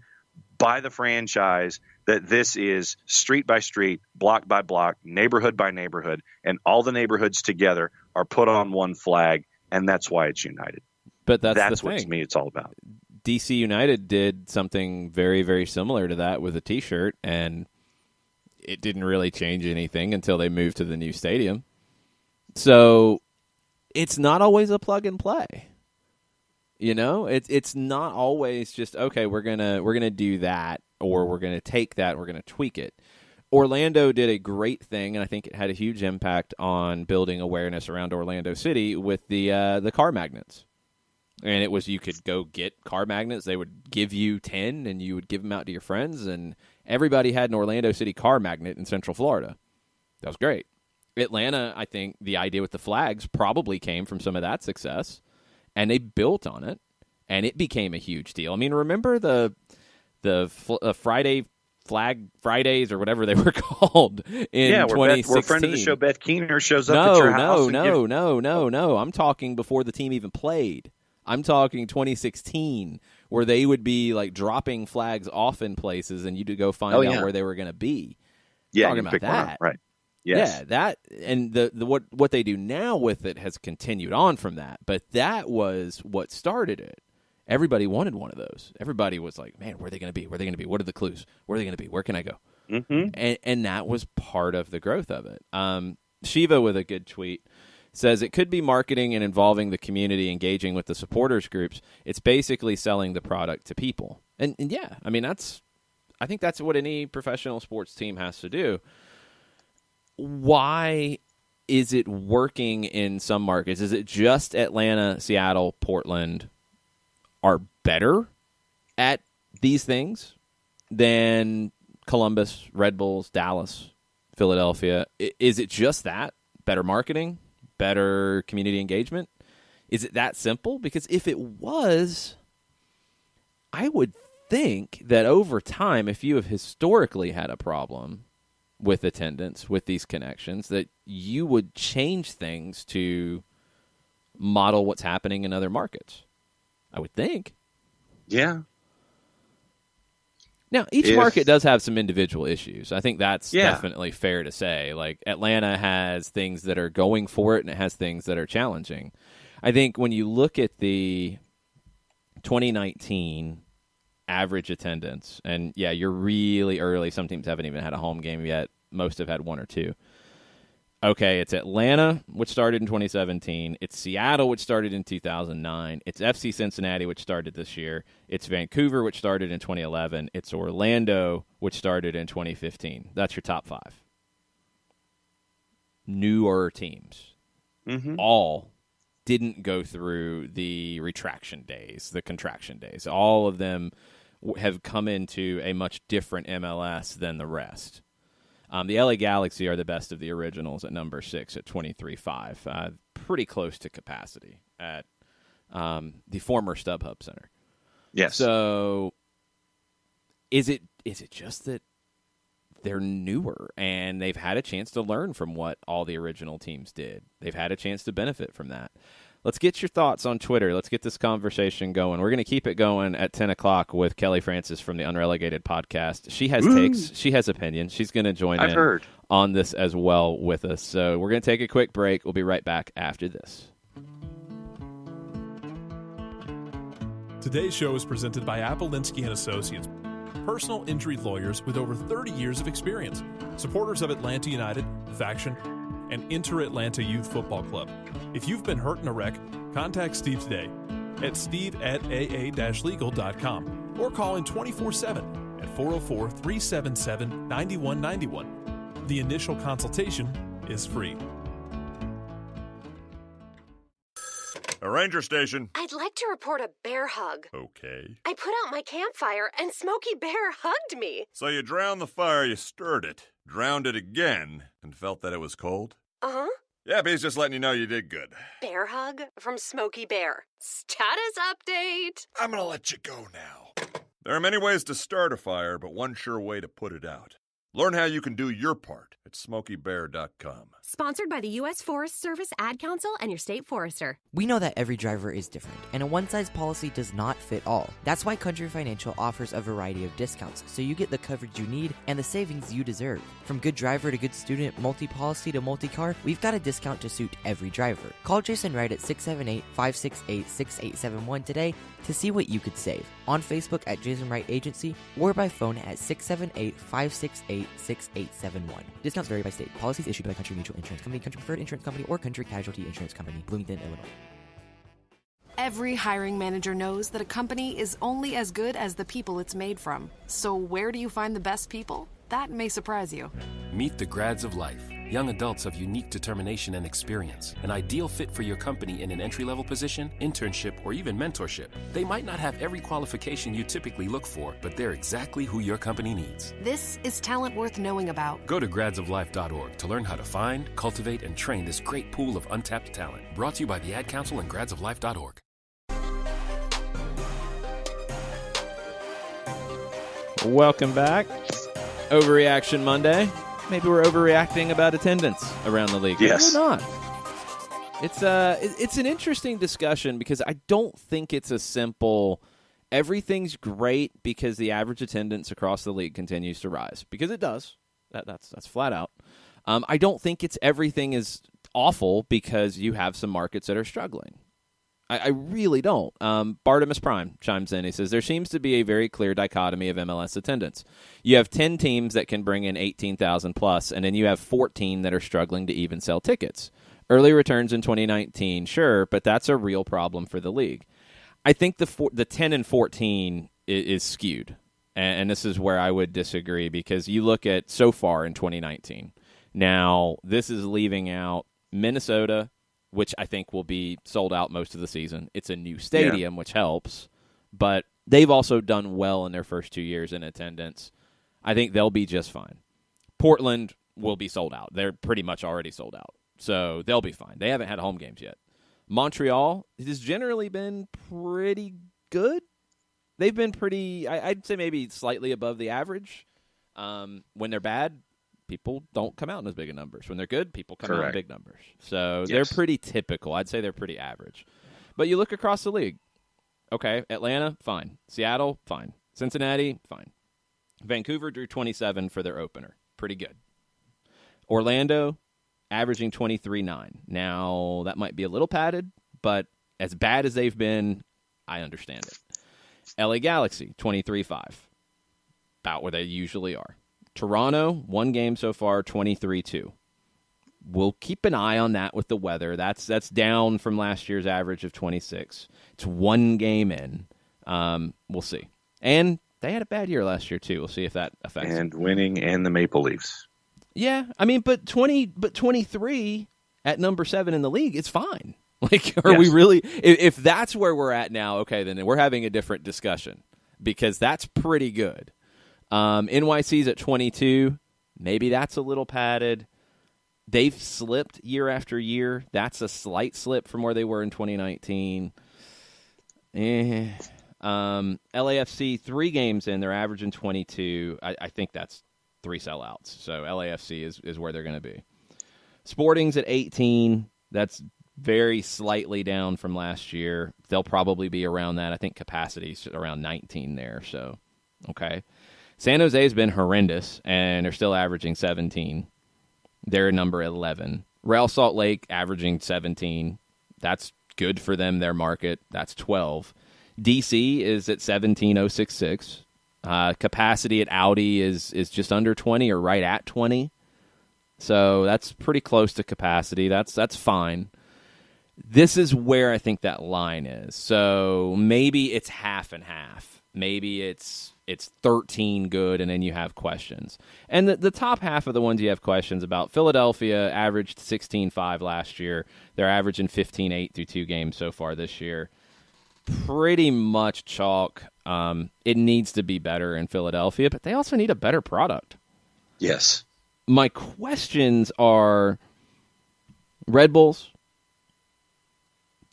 by the franchise that this is street by street, block by block, neighborhood by neighborhood, and all the neighborhoods together are put on one flag, and that's why it's united. But that's the what, thing. To me, it's all about. DC United did something very, very similar to that with a T-shirt, and it didn't really change anything until they moved to the new stadium. So it's not always a plug and play. It's not always just, okay, we're gonna do that, or we're gonna take that, we're gonna tweak it. Orlando did a great thing, and I think it had a huge impact on building awareness around Orlando City with the car magnets. And it was, you could go get car magnets. They would give you 10, and you would give them out to your friends, and everybody had an Orlando City car magnet in Central Florida. That was great. Atlanta, I think the idea with the flags probably came from some of that success, and they built on it, and it became a huge deal. I mean, remember the Friday Flag Fridays or whatever they were called in 2016? Where friend of the show, Beth Keener, shows up at your house. No. I'm talking before the team even played. I'm talking 2016, where they would be like dropping flags off in places, and you'd go find out where they were going to be. Yeah, talking about that, right? Yes. Yeah, that, and the what they do now with it has continued on from that. But that was what started it. Everybody wanted one of those. Everybody was like, "Man, where are they going to be? Where are they going to be? What are the clues? Where are they going to be? Where can I go?" Mm-hmm. And that was part of the growth of it. Shiva with a good tweet says it could be marketing and involving the community, engaging with the supporters groups. It's basically selling the product to people. And yeah, I mean, I think that's what any professional sports team has to do. Why is it working in some markets? Is it just Atlanta, Seattle, Portland are better at these things than Columbus, Red Bulls, Dallas, Philadelphia? Is it just that? Better marketing? Better community engagement? Is it that simple? Because if it was, I would think that over time, if you have historically had a problem with attendance, with these connections, that you would change things to model what's happening in other markets. I would think. Yeah. Now, each market does have some individual issues. I think that's definitely fair to say. Like, Atlanta has things that are going for it, and it has things that are challenging. I think when you look at the 2019 average attendance, and yeah, you're really early. Some teams haven't even had a home game yet. Most have had one or two. Okay, it's Atlanta, which started in 2017. It's Seattle, which started in 2009. It's FC Cincinnati, which started this year. It's Vancouver, which started in 2011. It's Orlando, which started in 2015. That's your top five. Newer teams. All didn't go through the retraction days, the contraction days. All of them have come into a much different MLS than the rest. The LA Galaxy are the best of the originals at number 6 at 23.5. Pretty close to capacity at the former StubHub Center. Yes. So is it just that they're newer and they've had a chance to learn from what all the original teams did? They've had a chance to benefit from that. Let's get your thoughts on Twitter. Let's get this conversation going. We're going to keep it going at 10 o'clock with Kelly Francis from the Unrelegated podcast. She has takes. She has opinions. She's going to join in on this as well with us. So we're going to take a quick break. We'll be right back after this. Today's show is presented by Appolinsky and Associates, personal injury lawyers with over 30 years of experience, supporters of Atlanta United, Faction, and Inter-Atlanta Youth Football Club. If you've been hurt in a wreck, contact Steve today at steve@aa-legal.com or call in 24/7 at 404-377-9191. The initial consultation is free. A ranger station. I'd like to report a bear hug. Okay. I put out my campfire and Smokey Bear hugged me. So you drowned the fire, you stirred it, drowned it again, and felt that it was cold? Uh-huh. Yeah, he's just letting you know you did good. Bear hug from Smokey Bear. Status update. I'm gonna let you go now. There are many ways to start a fire, but one sure way to put it out. Learn how you can do your part at SmokeyBear.com. Sponsored by the U.S. Forest Service, Ad Council, and your state forester. We know that every driver is different, and a one-size policy does not fit all. That's why Country Financial offers a variety of discounts, so you get the coverage you need and the savings you deserve. From good driver to good student, multi-policy to multi-car, we've got a discount to suit every driver. Call Jason Wright at 678-568-6871 today to see what you could save. On Facebook at Jason Wright Agency or by phone at 678-568-6871. Discounts vary by state. Policies issued by Country Mutual Insurance Company, Country Preferred Insurance Company, or Country Casualty Insurance Company, Bloomington, Illinois. Every hiring manager knows that a company is only as good as the people it's made from. So where do you find the best people? That may surprise you. Meet the grads of life. Young adults of unique determination and experience. An ideal fit for your company in an entry-level position, internship, or even mentorship. They might not have every qualification you typically look for, but they're exactly who your company needs. This is talent worth knowing about. Go to gradsoflife.org to learn how to find, cultivate, and train this great pool of untapped talent. Brought to you by the Ad Council and gradsoflife.org. Welcome back. Overreaction Monday. Maybe we're overreacting about attendance around the league. Yes. Maybe we're not. It's an interesting discussion because I don't think it's a simple everything's great because the average attendance across the league continues to rise, because it does. That's flat out. I don't think it's everything is awful because you have some markets that are struggling. I really don't. Bartimus Prime chimes in. He says, there seems to be a very clear dichotomy of MLS attendance. You have 10 teams that can bring in 18,000 plus, and then you have 14 that are struggling to even sell tickets. Early returns in 2019, sure, but that's a real problem for the league. I think the 10 and 14 is skewed, and this is where I would disagree, because you look at so far in 2019. Now, this is leaving out Minnesota, which I think will be sold out most of the season. It's a new stadium, which helps, but they've also done well in their first 2 years in attendance. I think they'll be just fine. Portland will be sold out. They're pretty much already sold out, so they'll be fine. They haven't had home games yet. Montreal has generally been pretty good. They've been pretty, I'd say maybe slightly above the average. When they're bad, people don't come out in as big of numbers. When they're good, people come out in big numbers. So they're pretty typical. I'd say they're pretty average. But you look across the league. Okay, Atlanta, fine. Seattle, fine. Cincinnati, fine. Vancouver drew 27 for their opener. Pretty good. Orlando, averaging 23.9. Now, that might be a little padded, but as bad as they've been, I understand it. LA Galaxy, 23-5. About where they usually are. Toronto, 1 game so far, 23-2. We'll keep an eye on that with the weather. That's down from last year's average of 26. It's 1 game in. We'll see. And they had a bad year last year, too. We'll see if that affects And winning and the Maple Leafs. Yeah, I mean, but 23 at number 7 in the league, it's fine. Like, are we really? If that's where we're at now, okay, then we're having a different discussion because that's pretty good. NYC's at 22. Maybe that's a little padded. They've slipped year after year. That's a slight slip from where they were in 2019. LAFC, 3 games in, they're averaging 22. I think that's 3 sellouts. So LAFC is where they're going to be. Sporting's at 18. That's very slightly down from last year. They'll probably be around that. I think capacity's around 19 there. So, okay. San Jose's been horrendous, and they're still averaging 17. They're number 11. Real Salt Lake averaging 17. That's good for them, their market. That's 12. DC is at 17,066. Capacity at Audi is just under 20 or right at 20. So that's pretty close to capacity. That's fine. This is where I think that line is. So maybe it's half and half. Maybe it's 13 good, and then you have questions. And the top half of the ones you have questions about, Philadelphia averaged 16.5 last year. They're averaging 15.8 through 2 games so far this year. Pretty much chalk. It needs to be better in Philadelphia, but they also need a better product. Yes. My questions are Red Bulls,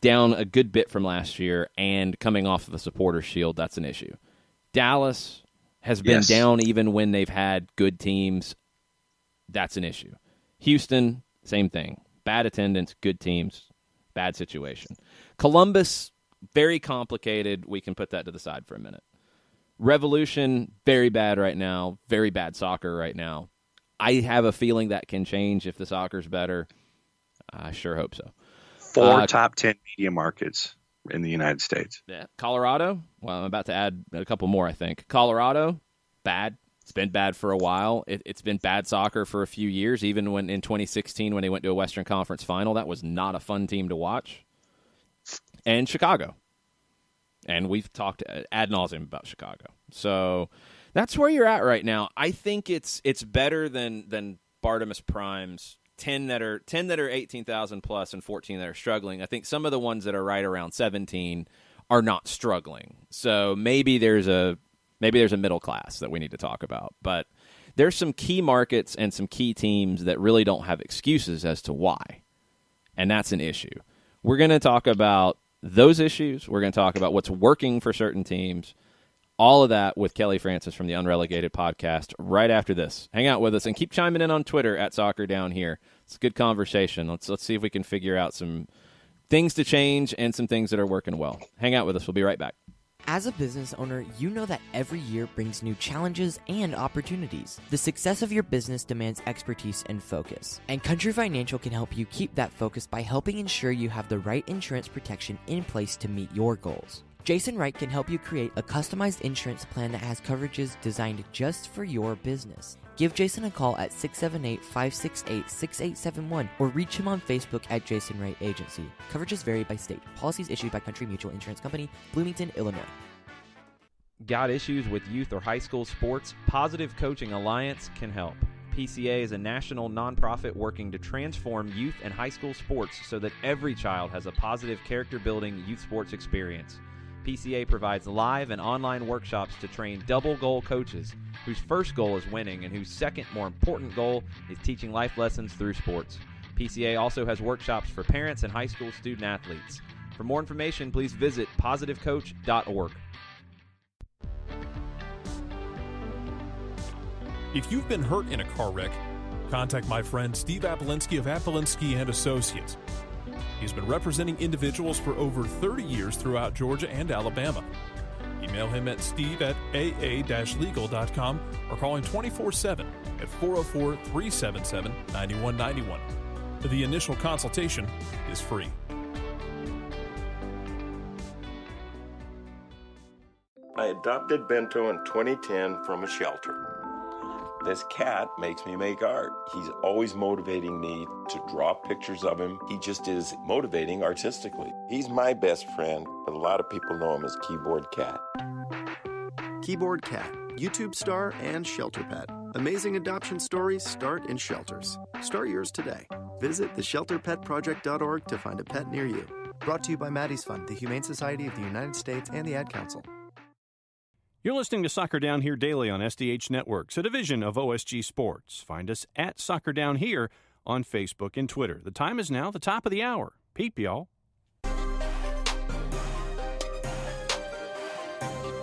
down a good bit from last year, and coming off of a supporter shield, that's an issue. Dallas has been down even when they've had good teams. That's an issue. Houston, same thing. Bad attendance, good teams, bad situation. Columbus, very complicated. We can put that to the side for a minute. Revolution, very bad right now. Very bad soccer right now. I have a feeling that can change if the soccer's better. I sure hope so. 4 top 10 media markets in the United States. Yeah. Colorado, well, I'm about to add a couple more, I think. Colorado, bad. It's been bad for a while. It's been bad soccer for a few years, even when in 2016 when they went to a Western Conference final. That was not a fun team to watch. And Chicago. And we've talked ad nauseum about Chicago. So that's where you're at right now. I think it's better than Bartimus Prime's 10 that are 18,000 plus and 14 that are struggling. I think some of the ones that are right around 17 are not struggling. So maybe there's a middle class that we need to talk about. But there's some key markets and some key teams that really don't have excuses as to why. And that's an issue. We're going to talk about those issues. We're going to talk about what's working for certain teams. All of that with Kelly Francis from the Unrelegated podcast right after this. Hang out with us and keep chiming in on Twitter at Soccer Down Here. It's a good conversation. Let's see if we can figure out some things to change and some things that are working well. Hang out with us. We'll be right back. As a business owner, you know that every year brings new challenges and opportunities. The success of your business demands expertise and focus. And Country Financial can help you keep that focus by helping ensure you have the right insurance protection in place to meet your goals. Jason Wright can help you create a customized insurance plan that has coverages designed just for your business. Give Jason a call at 678-568-6871 or reach him on Facebook at Jason Wright Agency. Coverages vary by state. Policies issued by Country Mutual Insurance Company, Bloomington, Illinois. Got issues with youth or high school sports? Positive Coaching Alliance can help. PCA is a national nonprofit working to transform youth and high school sports so that every child has a positive character-building youth sports experience. PCA provides live and online workshops to train double-goal coaches whose first goal is winning and whose second, more important goal is teaching life lessons through sports. PCA also has workshops for parents and high school student-athletes. For more information, please visit positivecoach.org. If you've been hurt in a car wreck, contact my friend Steve Apolensky of Apolensky and Associates. He's been representing individuals for over 30 years throughout Georgia and Alabama. Email him at steve@aa-legal.com or call him 24/7 at 404-377-9191. The initial consultation is free. I adopted Bento in 2010 from a shelter. This cat makes me make art. He's always motivating me to draw pictures of him. He just is motivating artistically. He's my best friend, but a lot of people know him as Keyboard Cat. Keyboard Cat, YouTube star and shelter pet. Amazing adoption stories start in shelters. Start yours today. Visit theshelterpetproject.org to find a pet near you. Brought to you by Maddie's Fund, the Humane Society of the United States, and the Ad Council. You're listening to Soccer Down Here daily on SDH Networks, a division of OSG Sports. Find us at Soccer Down Here on Facebook and Twitter. The time is now the top of the hour. Peep, y'all.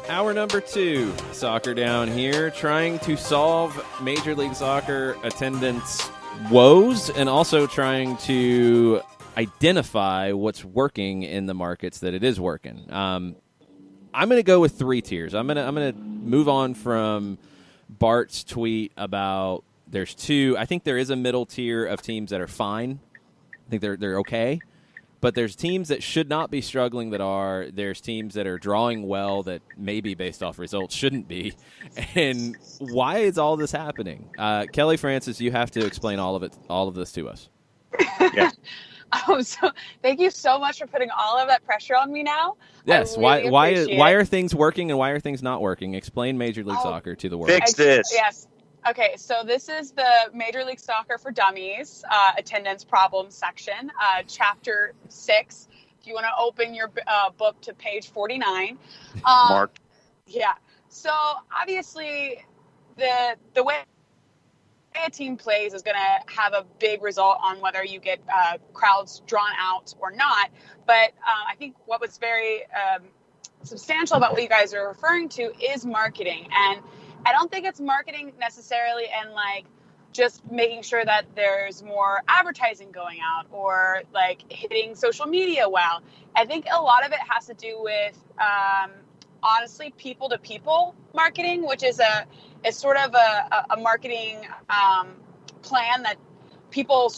Hour number 2, Soccer Down Here, trying to solve Major League Soccer attendance woes and also trying to identify what's working in the markets that it is working. I'm going to go with 3 tiers. I'm going to move on from Bart's tweet about there's 2. I think there is a middle tier of teams that are fine. I think they're okay. But there's teams that should not be struggling that are. There's teams that are drawing well that maybe based off results shouldn't be. And why is all this happening? Kelly Francis, you have to explain all of this to us. Yeah. So thank you so much for putting all of that pressure on me now. Yes. Really Why are things working and why are things not working? Explain Major League Soccer to the world. Fix this. Yes. Okay, so this is the Major League Soccer for Dummies attendance problems section, chapter 6. If you want to open your book to page 49. Mark. Yeah. So obviously the way a team plays is going to have a big result on whether you get crowds drawn out or not. But I think what was very substantial about what you guys are referring to is marketing. And I don't think it's marketing necessarily and like just making sure that there's more advertising going out or like hitting social media well. I think a lot of it has to do with honestly people to people marketing, which is it's sort of a marketing plan that people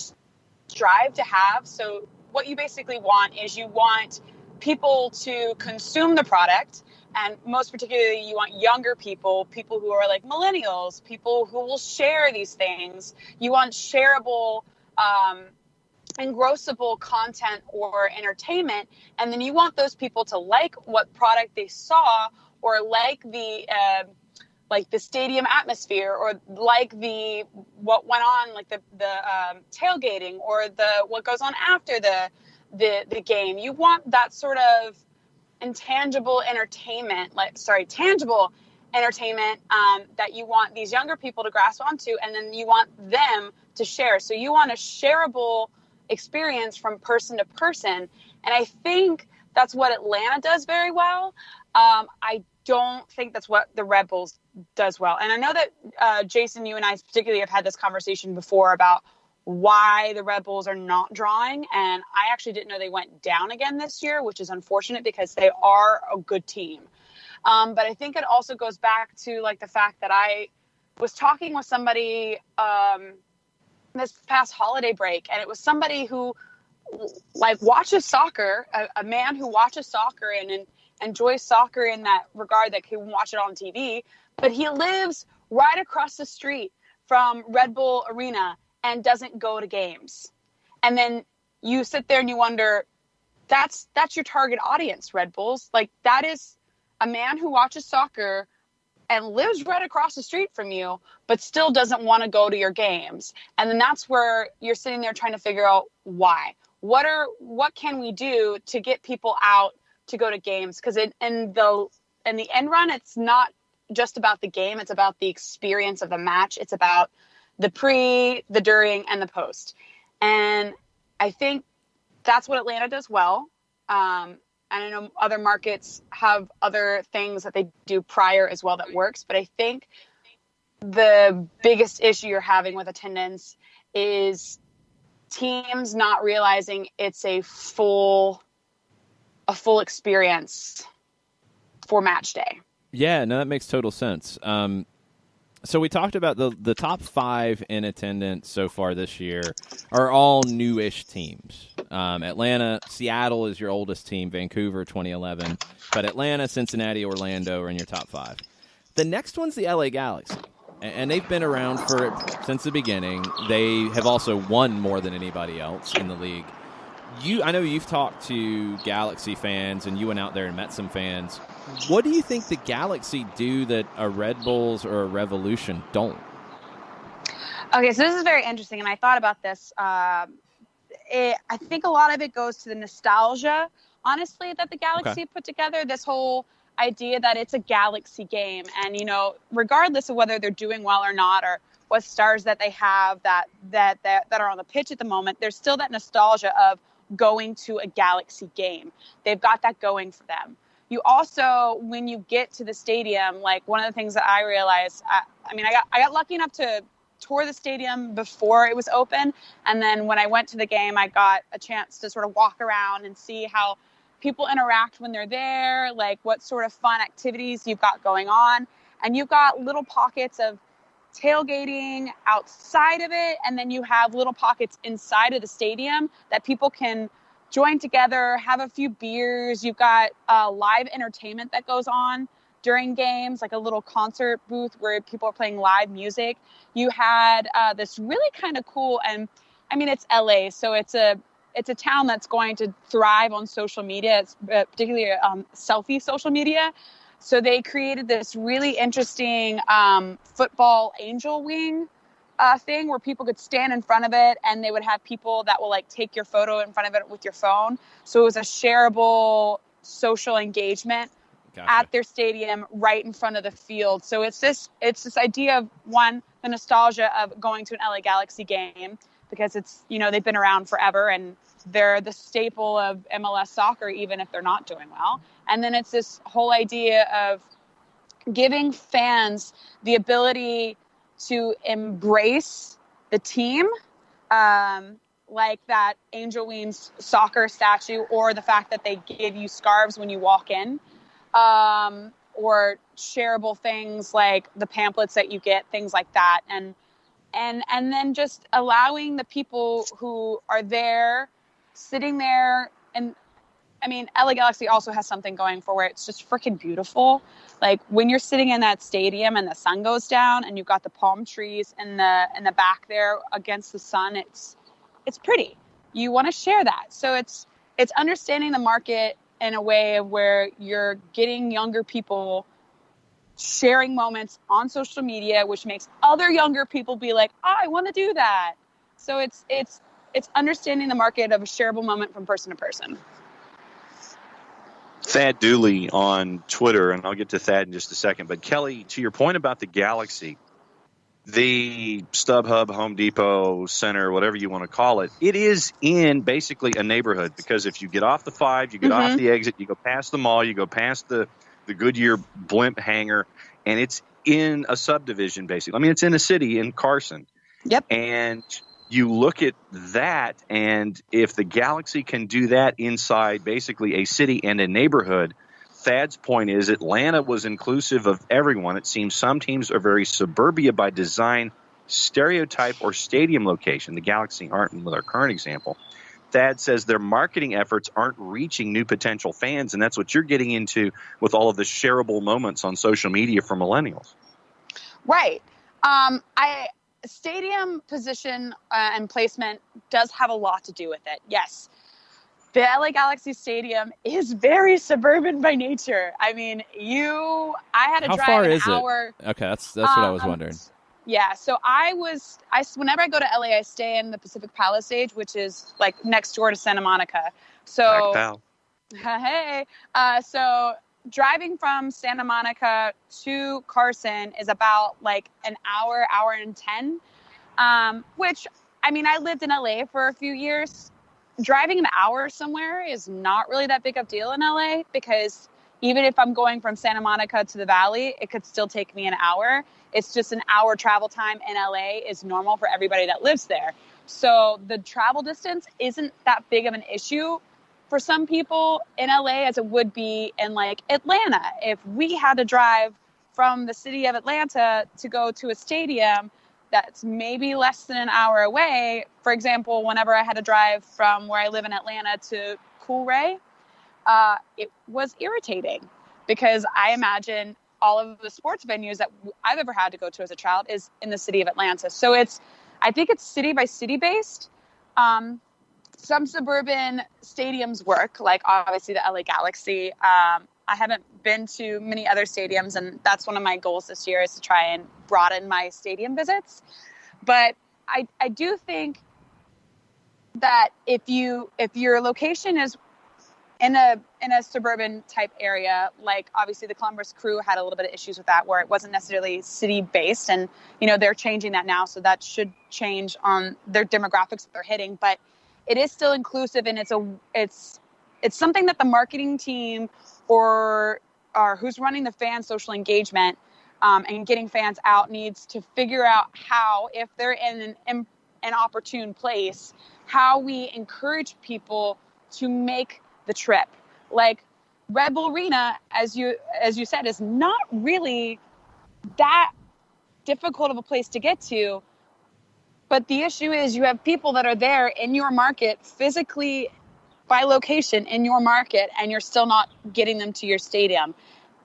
strive to have. So what you basically want is you want people to consume the product. And most particularly, you want younger people who are like millennials, people who will share these things. You want shareable, engrossable content or entertainment. And then you want those people to like what product they saw or like the stadium atmosphere or like what went on, like the tailgating or what goes on after the game. You want that sort of tangible entertainment that you want these younger people to grasp onto, and then you want them to share. So you want a shareable experience from person to person. And I think that's what Atlanta does very well. I don't think that's what the Red Bulls does well. And I know that Jason, you and I particularly have had this conversation before about why the Red Bulls are not drawing. And I actually didn't know they went down again this year, which is unfortunate because they are a good team. But I think it also goes back to like the fact that I was talking with somebody this past holiday break, and it was somebody who like watches soccer, a man who watches soccer and enjoys soccer in that regard that can watch it on TV, but he lives right across the street from Red Bull Arena and doesn't go to games. And then you sit there and you wonder, that's your target audience, Red Bulls. Like that is a man who watches soccer and lives right across the street from you, but still doesn't want to go to your games. And then that's where you're sitting there trying to figure out why. What can we do to get people out to go to games? Because in the end run, it's not just about the game. It's about the experience of the match. It's about the pre, the during, and the post. And I think that's what Atlanta does well. And I know other markets have other things that they do prior as well that works. But I think the biggest issue you're having with attendance is teams not realizing it's a full experience for match day. Yeah, no, that makes total sense. So we talked about the top 5 in attendance so far this year are all newish teams. Atlanta, Seattle is your oldest team, Vancouver 2011, but Atlanta, Cincinnati, Orlando are in your top 5. The next one's the LA Galaxy, and they've been around since the beginning. They have also won more than anybody else in the league. I know you've talked to Galaxy fans, and you went out there and met some fans. What do you think the Galaxy do that a Red Bulls or a Revolution don't? Okay, so this is very interesting, and I thought about this. I think a lot of it goes to the nostalgia, honestly, that the Galaxy put together. This whole idea that it's a Galaxy game, and regardless of whether they're doing well or not, or what stars that they have that are on the pitch at the moment, there's still that nostalgia of going to a Galaxy game. They've got that going for them. You also, when you get to the stadium, like one of the things that I realized, I got lucky enough to tour the stadium before it was open. And then when I went to the game, I got a chance to sort of walk around and see how people interact when they're there, like what sort of fun activities you've got going on. And you've got little pockets of tailgating outside of it, and then you have little pockets inside of the stadium that people can join together, have a few beers. You've got live entertainment that goes on during games, like a little concert booth where people are playing live music. You had this really kind of cool, and I mean, it's LA, so it's a town that's going to thrive on social media. It's particularly selfie social media. So they created this really interesting football angel wing thing where people could stand in front of it, and they would have people that will like take your photo in front of it with your phone. So it was a shareable social engagement at their stadium right in front of the field. So it's this idea of, one, the nostalgia of going to an LA Galaxy game, because it's, they've been around forever and they're the staple of MLS soccer, even if they're not doing well. And then it's this whole idea of giving fans the ability to embrace the team, like that Angel Wings soccer statue, or the fact that they give you scarves when you walk in, or shareable things like the pamphlets that you get, things like that. And then just allowing the people who are there, sitting there, and I mean, LA Galaxy also has something going for where it's just freaking beautiful. Like when you're sitting in that stadium and the sun goes down and you've got the palm trees in the back there against the sun, it's pretty. You want to share that. So it's understanding the market in a way of where you're getting younger people sharing moments on social media, which makes other younger people be like, oh, I want to do that. So it's understanding the market of a shareable moment from person to person. Thad Dooley on Twitter, and I'll get to Thad in just a second. But Kelly, to your point about the Galaxy, the StubHub, Home Depot Center, whatever you want to call it, it is in basically a neighborhood, because if you get off the 5, you get off the exit, you go past the mall, you go past the Goodyear blimp hangar, and it's in a subdivision, basically. I mean, it's in a city in Carson. Yep. And you look at that, and if the Galaxy can do that inside basically a city and a neighborhood, Thad's point is Atlanta was inclusive of everyone. It seems some teams are very suburbia by design, stereotype, or stadium location. The Galaxy aren't with our current example. Thad says their marketing efforts aren't reaching new potential fans, and that's what you're getting into with all of the shareable moments on social media for millennials. Right. Stadium position and placement does have a lot to do with it. Yes. The LA Galaxy Stadium is very suburban by nature. I mean, I had to drive an hour. Okay, that's what I was wondering. Yeah, so whenever I go to LA, I stay in the Pacific Palisades, which is like next door to Santa Monica. So, hey, so driving from Santa Monica to Carson is about like an hour and 10, which, I mean, I lived in LA for a few years. Driving an hour somewhere is not really that big of a deal in LA, because even if I'm going from Santa Monica to the Valley, it could still take me an hour. It's just an hour travel time in LA is normal for everybody that lives there. So the travel distance isn't that big of an issue for some people in LA as it would be in like Atlanta. If we had to drive from the city of Atlanta to go to a stadium that's maybe less than an hour away. For example, whenever I had to drive from where I live in Atlanta to Coolray, it was irritating because I imagine all of the sports venues that I've ever had to go to as a child is in the city of Atlanta. So I think it's city by city based. Some suburban stadiums work, like obviously the LA Galaxy. I haven't been to many other stadiums, and that's one of my goals this year is to try and broaden my stadium visits. But I do think that if your location is in a suburban type area, like obviously the Columbus Crew had a little bit of issues with that, where it wasn't necessarily city based, and they're changing that now, so that should change on their demographics that they're hitting. But it is still inclusive, and it's something that the marketing team or who's running the fan social engagement and getting fans out needs to figure out how, if they're in an opportune place, how we encourage people to make the trip. Like Red Bull Arena, as you said, is not really that difficult of a place to get to. But the issue is you have people that are there in your market physically by location in your market, and you're still not getting them to your stadium.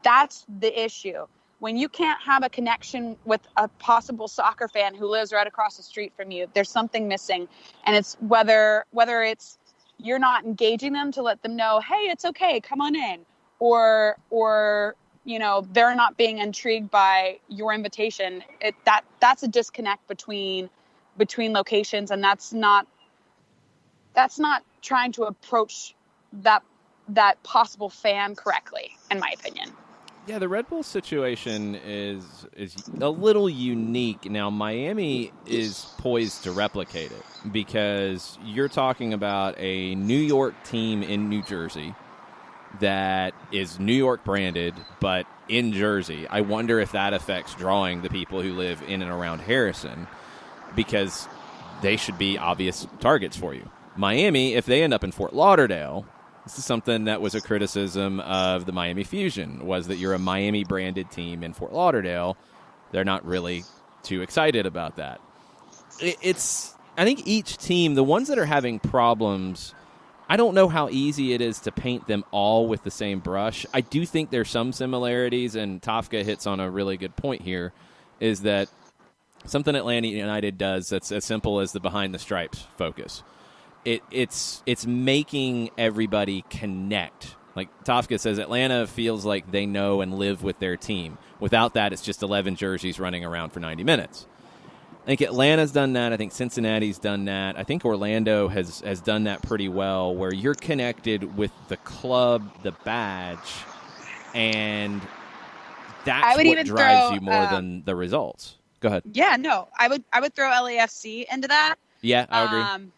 That's the issue. When you can't have a connection with a possible soccer fan who lives right across the street from you, there's something missing. And it's whether it's you're not engaging them to let them know, hey, it's okay, come on in, or they're not being intrigued by your invitation. That's a disconnect between locations, and that's not trying to approach that possible fan correctly, in my opinion. Yeah, the Red Bull situation is a little unique. Now, Miami is poised to replicate it because you're talking about a New York team in New Jersey that is New York branded, but in Jersey. I wonder if that affects drawing the people who live in and around Harrison, because they should be obvious targets for you. Miami, if they end up in Fort Lauderdale, this is something that was a criticism of the Miami Fusion, was that you're a Miami-branded team in Fort Lauderdale. They're not really too excited about that. I think each team, the ones that are having problems, I don't know how easy it is to paint them all with the same brush. I do think there's some similarities, and Tafka hits on a really good point here, is that something Atlanta United does that's as simple as the behind the stripes focus. It's making everybody connect. Like Tafka says, Atlanta feels like they know and live with their team. Without that, it's just 11 jerseys running around for 90 minutes. I think Atlanta's done that. I think Cincinnati's done that. I think Orlando has done that pretty well, where you're connected with the club, the badge, and that's what drives you more than the results. Go ahead. Yeah, no, I would throw LAFC into that. Yeah, I agree.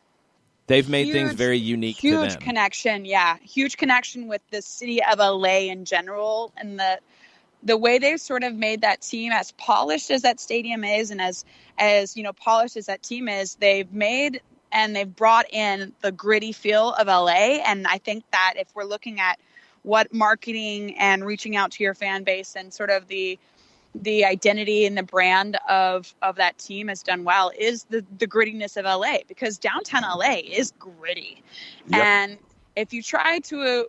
They've made things very unique to them. Huge connection, yeah. Huge connection with the city of LA in general, and the way they've sort of made that team as polished as that stadium is, and as polished as that team is, they've made and they've brought in the gritty feel of LA. And I think that if we're looking at what marketing and reaching out to your fan base and sort of the identity and the brand of that team has done well, is the grittiness of LA, because downtown LA is gritty. Yep. And if you try to,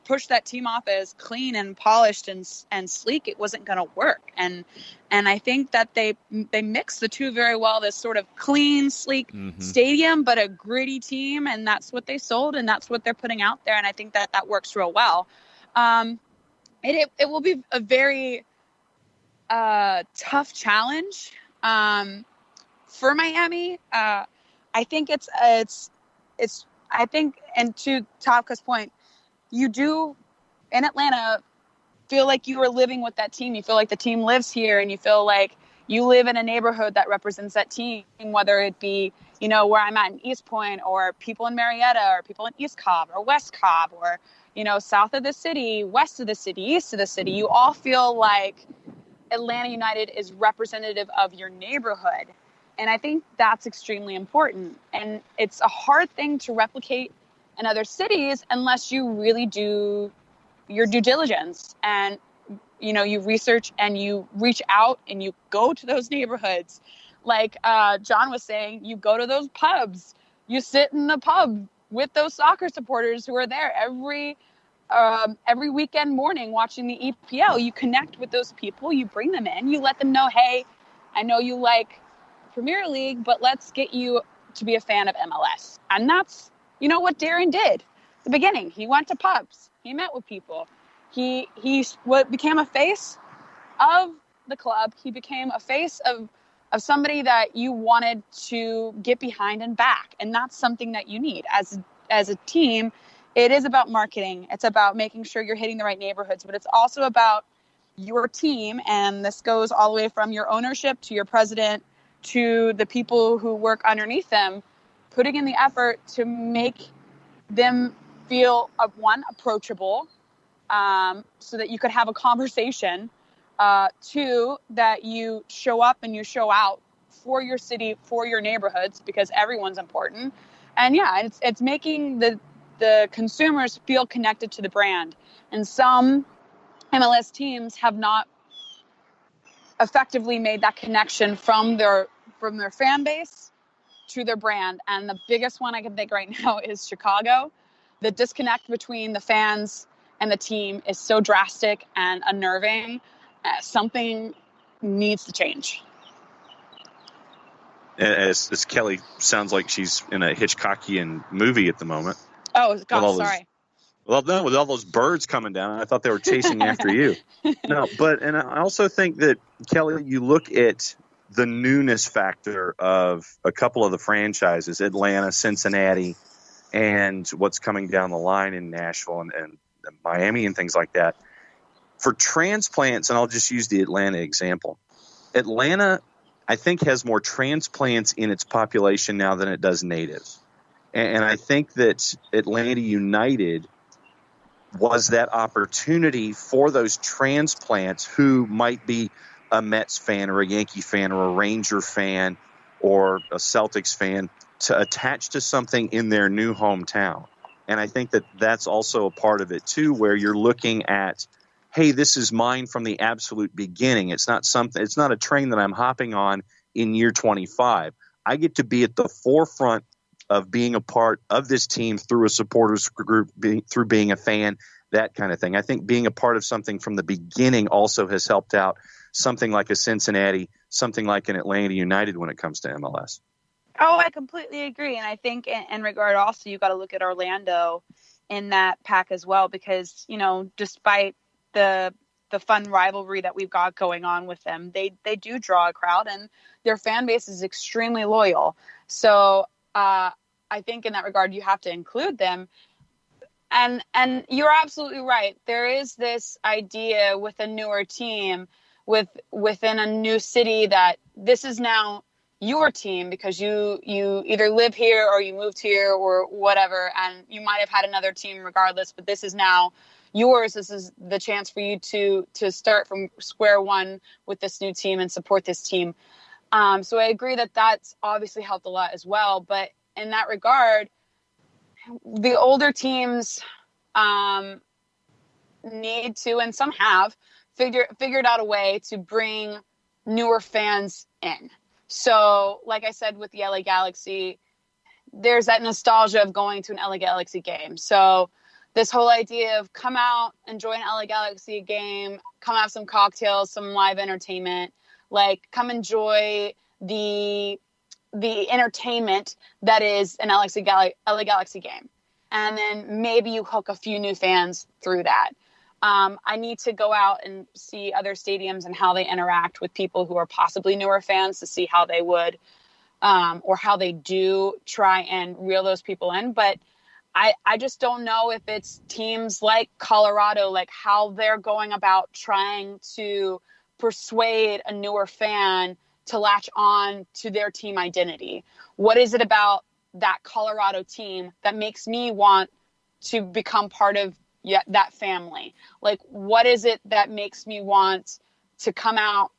push that team off as clean and polished and sleek, it wasn't going to work. And I think that they mix the two very well, this sort of clean, sleek stadium, but a gritty team. And that's what they sold, and that's what they're putting out there. And I think that works real well. It will be a very tough challenge for Miami. I think it's I think, and to Tafka's point, you do in Atlanta feel like you are living with that team. You feel like the team lives here, and you feel like you live in a neighborhood that represents that team, whether it be, where I'm at in East Point, or people in Marietta, or people in East Cobb or West Cobb, or, south of the city, west of the city, east of the city. You all feel like Atlanta United is representative of your neighborhood. And I think that's extremely important. And it's a hard thing to replicate in other cities unless you really do your due diligence. And you research and you reach out and you go to those neighborhoods. Like John was saying, you go to those pubs, you sit in the pub with those soccer supporters who are there every weekend morning watching the EPL. You connect with those people, you bring them in, you let them know, hey, I know you like Premier League, but let's get you to be a fan of MLS. And that's, what Darren did at the beginning. He went to pubs, he met with people, he became a face of the club. He became a face of somebody that you wanted to get behind and back. And that's something that you need as a team. It is about marketing. It's about making sure you're hitting the right neighborhoods, but it's also about your team. And this goes all the way from your ownership to your president to the people who work underneath them, putting in the effort to make them feel approachable, so that you could have a conversation. 2, that you show up and you show out for your city, for your neighborhoods, because everyone's important. And yeah, it's making the consumers feel connected to the brand. And some MLS teams have not effectively made that connection from their fan base to their brand. And the biggest one I can think right now is Chicago. The disconnect between the fans and the team is so drastic and unnerving. Something needs to change. As Kelly sounds like she's in a Hitchcockian movie at the moment. Oh, gosh, sorry. Well, no, with all those birds coming down, I thought they were chasing after you. No, and I also think that, Kelly, you look at the newness factor of a couple of the franchises, Atlanta, Cincinnati, and what's coming down the line in Nashville and Miami and things like that. For transplants, and I'll just use the Atlanta example, Atlanta, I think, has more transplants in its population now than it does natives. And I think that Atlanta United was that opportunity for those transplants who might be a Mets fan or a Yankee fan or a Ranger fan or a Celtics fan to attach to something in their new hometown. And I think that that's also a part of it, too, where you're looking at, hey, this is mine from the absolute beginning. It's not a train that I'm hopping on in year 25. I get to be at the forefront of being a part of this team through a supporters group, through being a fan, that kind of thing. I think being a part of something from the beginning also has helped out something like a Cincinnati, something like an Atlanta United when it comes to MLS. Oh, I completely agree. And I think in regard also, you got to look at Orlando in that pack as well, because, despite the fun rivalry that we've got going on with them, they do draw a crowd and their fan base is extremely loyal. So I think in that regard, you have to include them. And you're absolutely right. There is this idea with a newer team, within a new city, that this is now your team because you either live here or you moved here or whatever, and you might have had another team regardless, but this is now yours. This is the chance for you to start from square one with this new team and support this team. So I agree that that's obviously helped a lot as well. But in that regard, the older teams need to, and some have, figured out a way to bring newer fans in. So, like I said, with the LA Galaxy, there's that nostalgia of going to an LA Galaxy game. So this whole idea of come out, enjoy an LA Galaxy game, come have some cocktails, some live entertainment, like come enjoy the entertainment that is an LA Galaxy game. And then maybe you hook a few new fans through that. I need to go out and see other stadiums and how they interact with people who are possibly newer fans to see how they would or how they do try and reel those people in. But I just don't know if it's teams like Colorado, like how they're going about trying to persuade a newer fan to latch on to their team identity. What is it about that Colorado team that makes me want to become part of that family? Like, what is it that makes me want to come out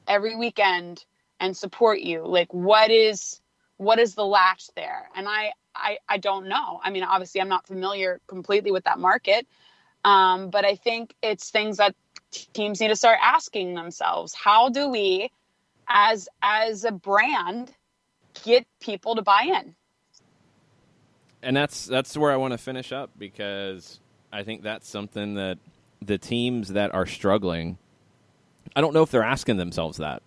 every weekend and support you? Like, what is the latch there? And I don't know. I mean, obviously I'm not familiar completely with that market. But I think it's things that teams need to start asking themselves, how do we, as a brand, get people to buy in? And that's where I want to finish up, because I think that's something that the teams that are struggling, I don't know if they're asking themselves that.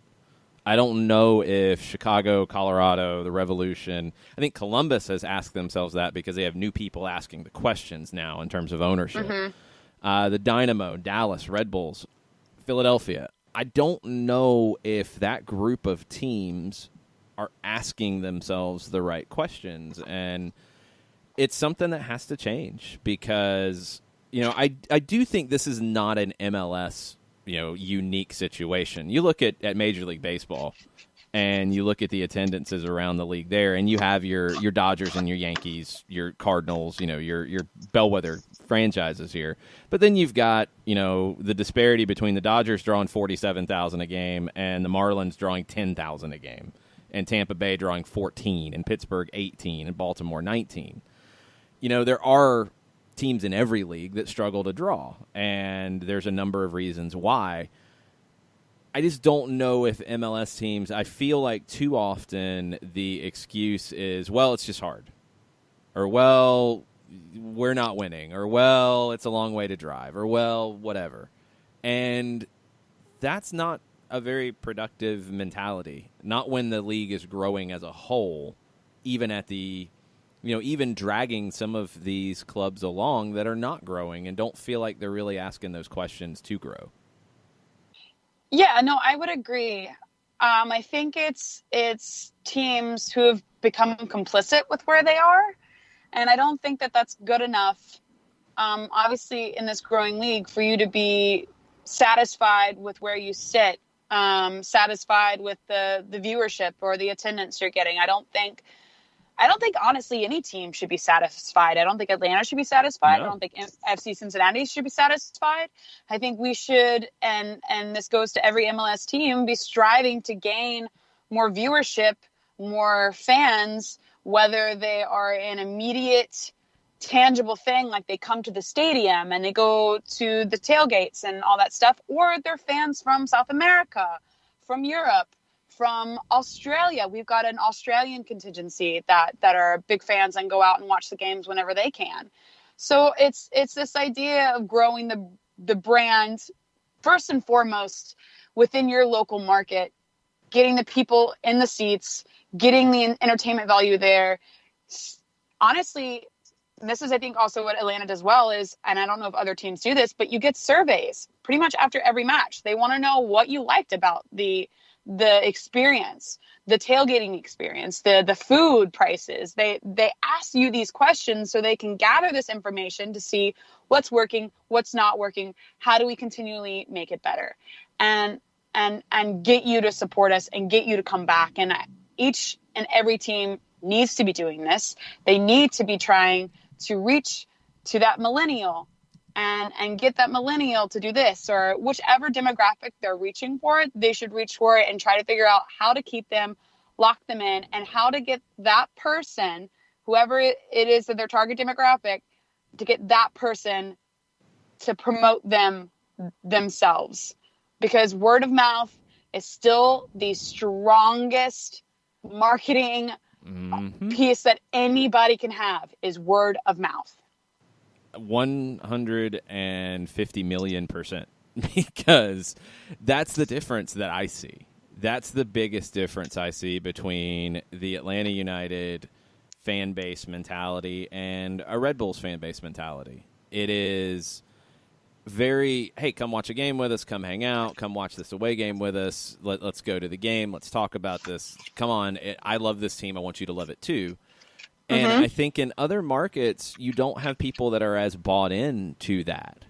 I don't know if Chicago, Colorado, the Revolution, I think Columbus has asked themselves that because they have new people asking the questions now in terms of ownership. Mm-hmm. The Dynamo, Dallas, Red Bulls, Philadelphia. I don't know if that group of teams are asking themselves the right questions. And it's something that has to change, because, I do think this is not an MLS unique situation. You look at Major League Baseball, and you look at the attendances around the league there, and you have your Dodgers and your Yankees, your Cardinals, your bellwether franchises here. But then you've got, the disparity between the Dodgers drawing 47,000 a game and the Marlins drawing 10,000 a game, and Tampa Bay drawing 14, and Pittsburgh 18, and Baltimore 19. There are teams in every league that struggle to draw, and there's a number of reasons why. I just don't know if MLS teams, I feel like too often the excuse is, well, it's just hard, or, well, we're not winning, or, well, it's a long way to drive, or, well, whatever. And that's not a very productive mentality, not when the league is growing as a whole, even at the even dragging some of these clubs along that are not growing and don't feel like they're really asking those questions to grow. Yeah, no, I would agree. I think it's teams who have become complicit with where they are, and I don't think that that's good enough. Obviously, in this growing league, for you to be satisfied with where you sit, satisfied with the viewership or the attendance you're getting. I don't think honestly any team should be satisfied. I don't think Atlanta should be satisfied. No. I don't think FC Cincinnati should be satisfied. I think we should, and this goes to every MLS team, be striving to gain more viewership, more fans, whether they are an immediate, tangible thing, like they come to the stadium and they go to the tailgates and all that stuff, or they're fans from South America, from Europe, from Australia. We've got an Australian contingency that are big fans and go out and watch the games whenever they can. So it's this idea of growing the brand first and foremost within your local market, getting the people in the seats, getting the entertainment value there. Honestly, this is, I think, also what Atlanta does well is, and I don't know if other teams do this, but you get surveys pretty much after every match. They want to know what you liked about the experience, the tailgating experience, the food prices. They ask you these questions so they can gather this information to see what's working, what's not working, how do we continually make it better, and get you to support us and get you to come back. And each and every team needs to be doing this. They need to be trying to reach to that millennial and get that millennial to do this, or whichever demographic they're reaching for, they should reach for it and try to figure out how to keep them, lock them in, and how to get that person, whoever it is that their target demographic, to get that person to promote themselves. Because word of mouth is still the strongest marketing piece that anybody can have, is word of mouth. 150 million%, because that's the difference that I see. That's the biggest difference I see between the Atlanta United fan base mentality and a Red Bulls fan base mentality. It is very, hey, come watch a game with us, come hang out, come watch this away game with us, let's go to the game, let's talk about this, come on, I love this team, I want you to love it too. And I think in other markets, you don't have people that are as bought in to that.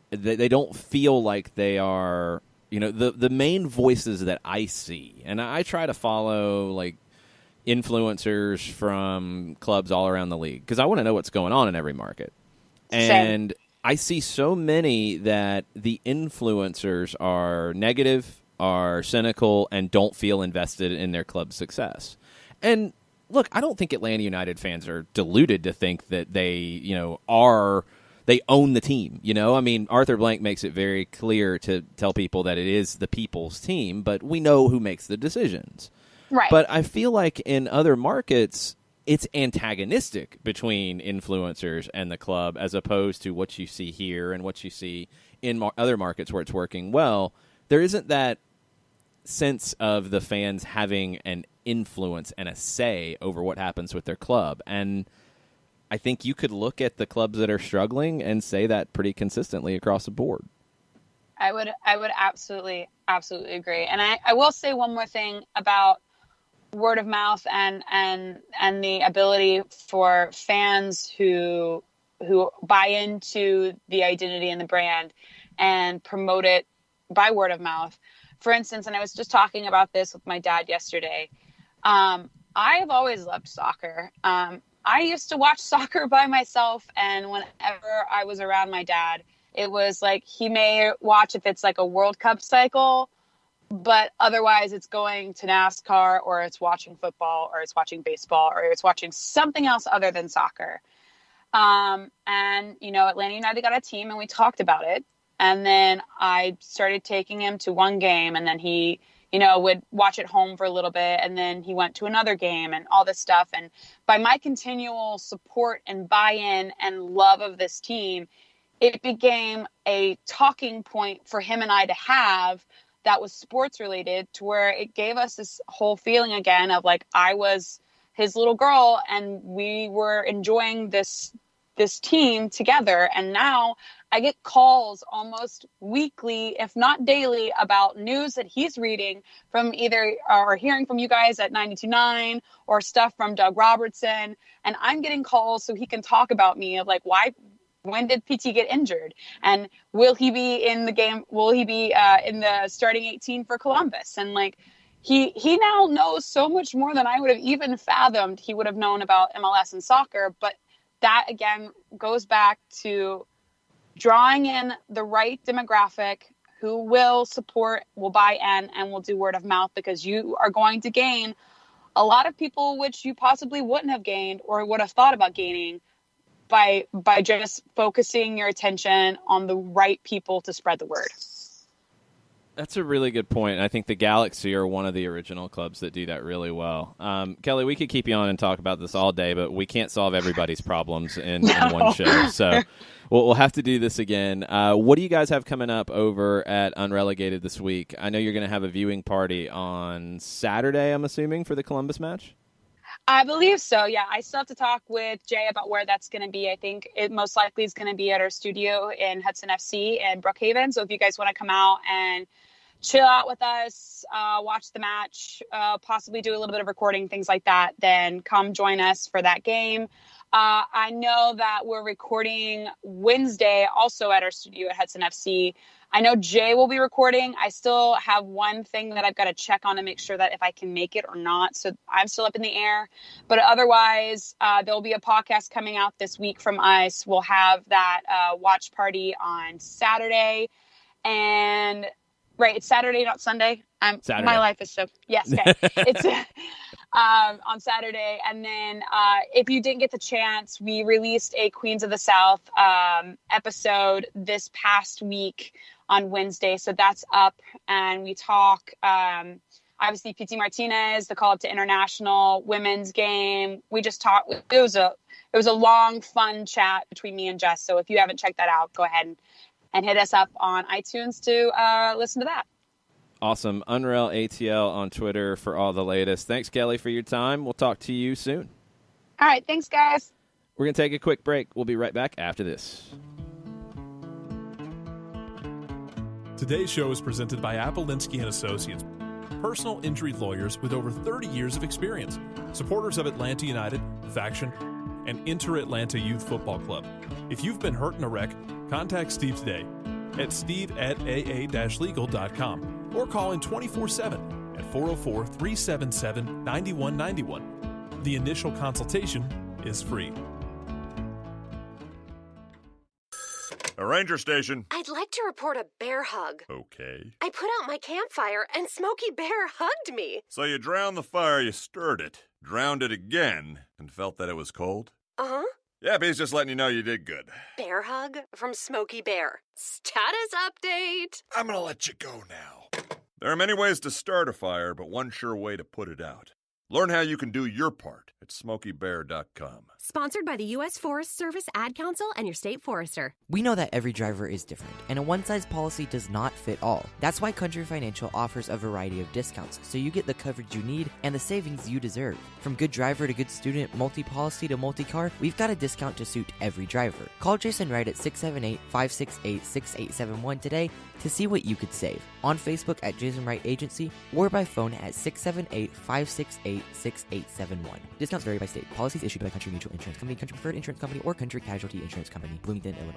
They don't feel like they are, the main voices that I see. And I try to follow, like, influencers from clubs all around the league, because I want to know what's going on in every market. And I see so many that the influencers are negative, are cynical, and don't feel invested in their club's success. And look, I don't think Atlanta United fans are deluded to think that they, are they own the team. I mean, Arthur Blank makes it very clear to tell people that it is the people's team, but we know who makes the decisions. Right. But I feel like in other markets, it's antagonistic between influencers and the club, as opposed to what you see here and what you see in other markets where it's working well. There isn't that sense of the fans having an influence and a say over what happens with their club. And I think you could look at the clubs that are struggling and say that pretty consistently across the board. I would absolutely agree. And I will say one more thing about word of mouth and the ability for fans who buy into the identity and the brand and promote it by word of mouth. For instance, and I was just talking about this with my dad yesterday. I have always loved soccer. I used to watch soccer by myself, and whenever I was around my dad, it was like he may watch if it's like a World Cup cycle, but otherwise it's going to NASCAR, or it's watching football, or it's watching baseball, or it's watching something else other than soccer. And, Atlanta United got a team and we talked about it. And then I started taking him to one game, and then he, would watch at home for a little bit, and then he went to another game and all this stuff. And by my continual support and buy-in and love of this team, it became a talking point for him and I to have that was sports related, to where it gave us this whole feeling again of like I was his little girl and we were enjoying this team together. And now I get calls almost weekly, if not daily, about news that he's reading from either or hearing from you guys at 92.9 or stuff from Doug Robertson. And I'm getting calls so he can talk about me of like, when did PT get injured? And will he be in the game? Will he be in the starting 18 for Columbus? And like, he now knows so much more than I would have even fathomed he would have known about MLS and soccer. But that again goes back to drawing in the right demographic who will support, will buy in, and will do word of mouth, because you are going to gain a lot of people which you possibly wouldn't have gained or would have thought about gaining by just focusing your attention on the right people to spread the word. That's a really good point. I think the Galaxy are one of the original clubs that do that really well. Kelly, we could keep you on and talk about this all day, but we can't solve everybody's problems in one show. So we'll have to do this again. What do you guys have coming up over at Unrelegated this week? I know you're going to have a viewing party on Saturday, I'm assuming, for the Columbus match? I believe so, yeah. I still have to talk with Jay about where that's going to be. I think it most likely is going to be at our studio in Hudson FC in Brookhaven. So if you guys want to come out and chill out with us, watch the match, possibly do a little bit of recording, things like that, then come join us for that game. I know that we're recording Wednesday also at our studio at Hudson FC. I know Jay will be recording. I still have one thing that I've got to check on to make sure that if I can make it or not. So I'm still up in the air. But otherwise, there'll be a podcast coming out this week from us. We'll have that watch party on Saturday. And right, it's Saturday, not Sunday. Saturday. My life is so, yes, okay. It's on Saturday. And then if you didn't get the chance, we released a Queens of the South episode this past week on Wednesday. So that's up, and we talk, obviously, PT Martinez, the call up to international women's game. We just talked. It was a long, fun chat between me and Jess. So if you haven't checked that out, go ahead and hit us up on iTunes to listen to that. Awesome. Unreal ATL on Twitter for all the latest. Thanks, Kelly, for your time. We'll talk to you soon. All right. Thanks, guys. We're going to take a quick break. We'll be right back after this. Today's show is presented by Apelinsky and Associates, personal injury lawyers with over 30 years of experience, supporters of Atlanta United, Faction, and Inter-Atlanta Youth Football Club. If you've been hurt in a wreck, contact Steve today at steve@aa-legal.com or call in 24/7 at 404-377-9191. The initial consultation is free. A ranger station. I'd like to report a bear hug. Okay. I put out my campfire and Smokey Bear hugged me. So you drowned the fire, you stirred it, drowned it again, and felt that it was cold? Uh-huh. Yeah, but he's just letting you know you did good. Bear hug from Smokey Bear. Status update. I'm going to let you go now. There are many ways to start a fire, but one sure way to put it out. Learn how you can do your part at SmokeyBear.com. Sponsored by the U.S. Forest Service Ad Council and your state forester. We know that every driver is different, and a one-size policy does not fit all. That's why Country Financial offers a variety of discounts, so you get the coverage you need and the savings you deserve. From good driver to good student, multi-policy to multi-car, we've got a discount to suit every driver. Call Jason Wright at 678-568-6871 today to see what you could save. On Facebook at Jason Wright Agency or by phone at 678-568-6871. Discounts vary by state. Policies issued by Country Mutual Insurance Company, Country Preferred Insurance Company, or Country Casualty Insurance Company, Bloomington, Illinois.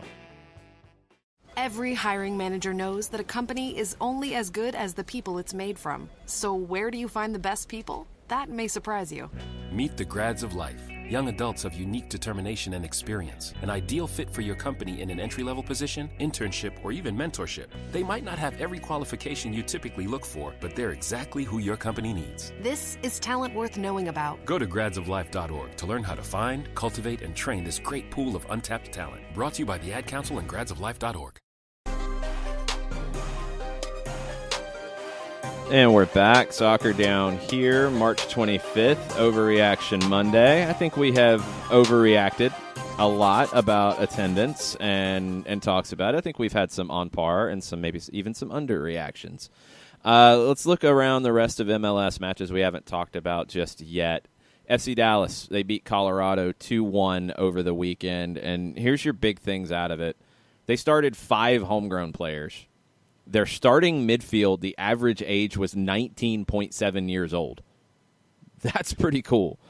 Every hiring manager knows that a company is only as good as the people it's made from. So where do you find the best people? That may surprise you. Meet the grads of life. Young adults of unique determination and experience. An ideal fit for your company in an entry-level position, internship, or even mentorship. They might not have every qualification you typically look for, but they're exactly who your company needs. This is talent worth knowing about. Go to gradsoflife.org to learn how to find, cultivate, and train this great pool of untapped talent. Brought to you by the Ad Council and gradsoflife.org. And we're back. Soccer Down here, March 25th, Overreaction Monday. I think we have overreacted a lot about attendance and talks about it. I think we've had some on par and some maybe even some underreactions. Let's look around the rest of MLS matches we haven't talked about just yet. FC Dallas, they beat Colorado 2-1 over the weekend. And here's your big things out of it. They started 5 homegrown players. Their starting midfield, the average age was 19.7 years old. That's pretty cool.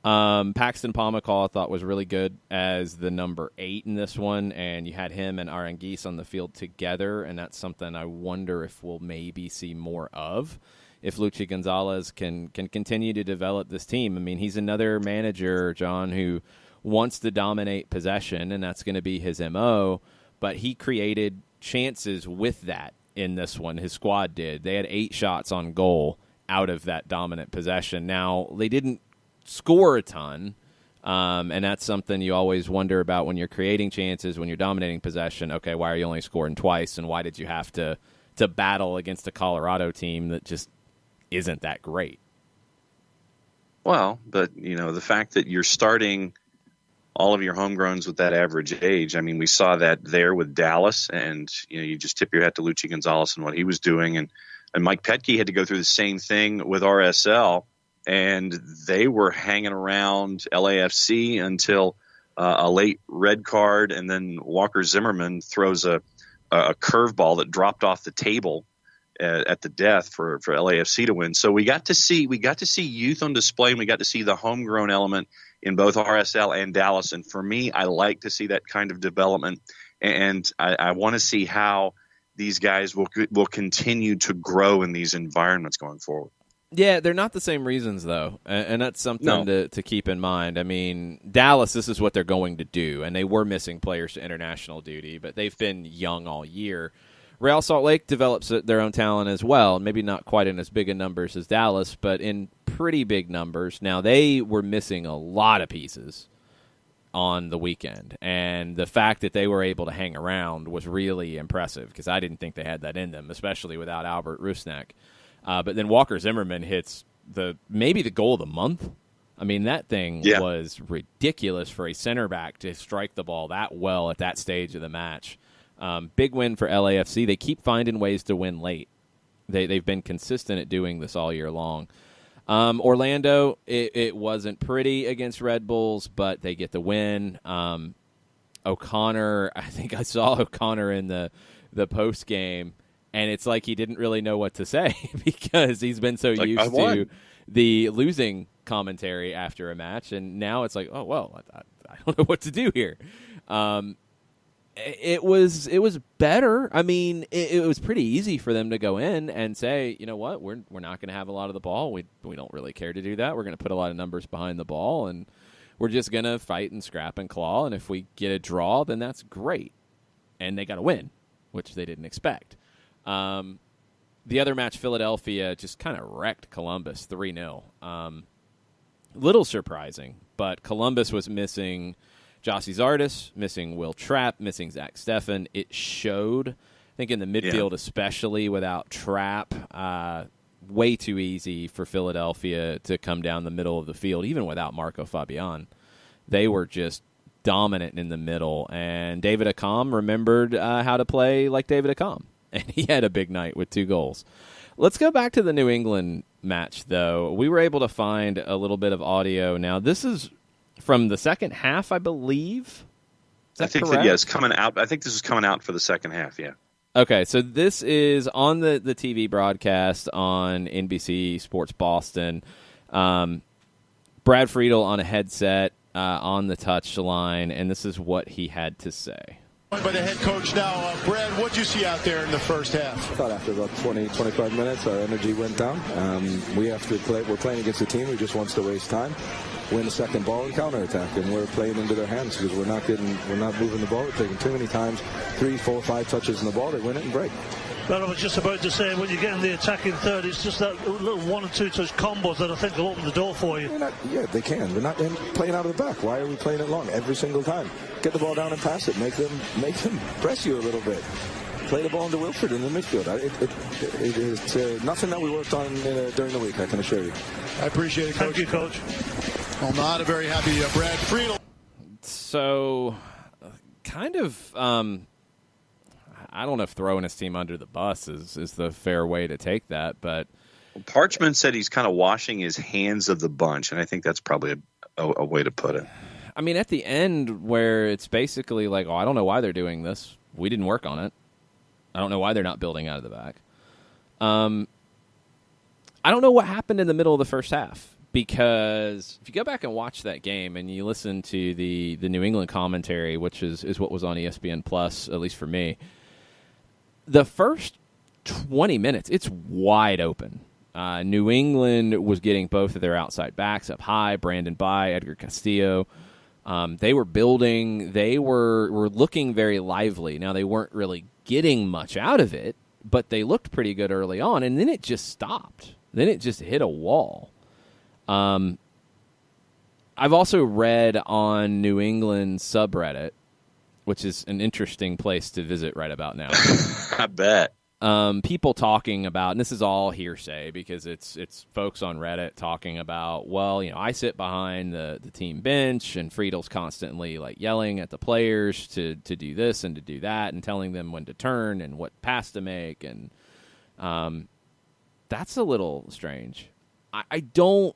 Paxton Pomacall I thought was really good as the number 8 in this one, and you had him and Aranguiz on the field together, and that's something I wonder if we'll maybe see more of if Luchi Gonzalez can continue to develop this team. I mean, he's another manager, John, who wants to dominate possession, and that's going to be his MO, but he created chances with that. In this one, his squad did. They had 8 shots on goal out of that dominant possession. Now, they didn't score a ton, and that's something you always wonder about when you're creating chances, when you're dominating possession. Okay, why are you only scoring twice, and why did you have to battle against a Colorado team that just isn't that great? Well, but, the fact that you're starting all of your homegrowns with that average age. I mean, we saw that there with Dallas, and you just tip your hat to Luchi Gonzalez and what he was doing, and Mike Petke had to go through the same thing with RSL, and they were hanging around LAFC until a late red card, and then Walker Zimmerman throws a curveball that dropped off the table at the death for LAFC to win. So we got to see youth on display, and we got to see the homegrown element in both RSL and Dallas. And for me, I like to see that kind of development. And I want to see how these guys will continue to grow in these environments going forward. Yeah, they're not the same reasons, though. And that's something to keep in mind. I mean, Dallas, this is what they're going to do. And they were missing players to international duty, but they've been young all year. Real Salt Lake develops their own talent as well, maybe not quite in as big a numbers as Dallas, but in pretty big numbers. Now, they were missing a lot of pieces on the weekend, and the fact that they were able to hang around was really impressive because I didn't think they had that in them, especially without Albert Rusnak. But then Walker Zimmerman hits maybe the goal of the month. I mean, that thing was ridiculous for a center back to strike the ball that well at that stage of the match. Big win for LAFC. They keep finding ways to win late. They've been consistent at doing this all year long. Orlando, it wasn't pretty against Red Bulls, but they get the win. O'Connor, I think I saw O'Connor in the post game, and it's like he didn't really know what to say because he's been so used to the losing commentary after a match, and now it's like, oh well, I don't know what to do here. It was better. I mean, it was pretty easy for them to go in and say, you know what, we're not going to have a lot of the ball. We don't really care to do that. We're going to put a lot of numbers behind the ball, and we're just going to fight and scrap and claw. And if we get a draw, then that's great. And they got a win, which they didn't expect. The other match, Philadelphia just kind of wrecked Columbus 3-0. Little surprising, but Columbus was missing Jossie Zardes, missing Will Trapp, missing Zach Steffen. It showed, I think, in the midfield especially without Trapp. Way too easy for Philadelphia to come down the middle of the field, even without Marco Fabian. They were just dominant in the middle, and David Accam remembered how to play like David Accam, and he had a big night with 2 goals. Let's go back to the New England match, though. We were able to find a little bit of audio. Now, this is from the second half, I believe. I think that, it's coming out. I think this is coming out for the second half, yeah. Okay, so this is on the TV broadcast on NBC Sports Boston. Brad Friedel on a headset on the touchline, and this is what he had to say. By the head coach now, Brad, what'd you see out there in the first half? I thought after about 20-25 minutes, our energy went down. We have to play. We're playing against a team who just wants to waste time, win the second ball and counterattack, and we're playing into their hands because we're not moving the ball. We're taking too many times, 3, 4, 5 touches in the ball. They win it and break. Well, I was just about to say, when you get in the attacking third, it's just that little 1 or 2 touch combos that I think will open the door for you. They can. We're not playing out of the back. Why are we playing it long every single time? Get the ball down and pass it. Make them press you a little bit. Play the ball into Wilfred in the midfield. It is nothing that we worked on during the week, I can assure you. I appreciate it, Coach. Thank you, Coach. Well, not a very happy Brad Friedel. So, kind of... I don't know if throwing his team under the bus is the fair way to take that, but Parchman said he's kind of washing his hands of the bunch, and I think that's probably a way to put it. I mean, at the end where it's basically like, I don't know why they're doing this. We didn't work on it. I don't know why they're not building out of the back. I don't know what happened in the middle of the first half, because if you go back and watch that game and you listen to the New England commentary, which is what was on ESPN Plus, at least for me, the first 20 minutes, it's wide open. New England was getting both of their outside backs up high, Brandon By, Edgar Castillo. They were building. They were looking very lively. Now, they weren't really getting much out of it, but they looked pretty good early on, and then it just stopped. Then it just hit a wall. I've also read on New England subreddit, which is an interesting place to visit right about now. I bet. People talking about, and this is all hearsay because it's folks on Reddit talking about, I sit behind the team bench and Friedel's constantly like yelling at the players to do this and to do that and telling them when to turn and what pass to make. And that's a little strange. I don't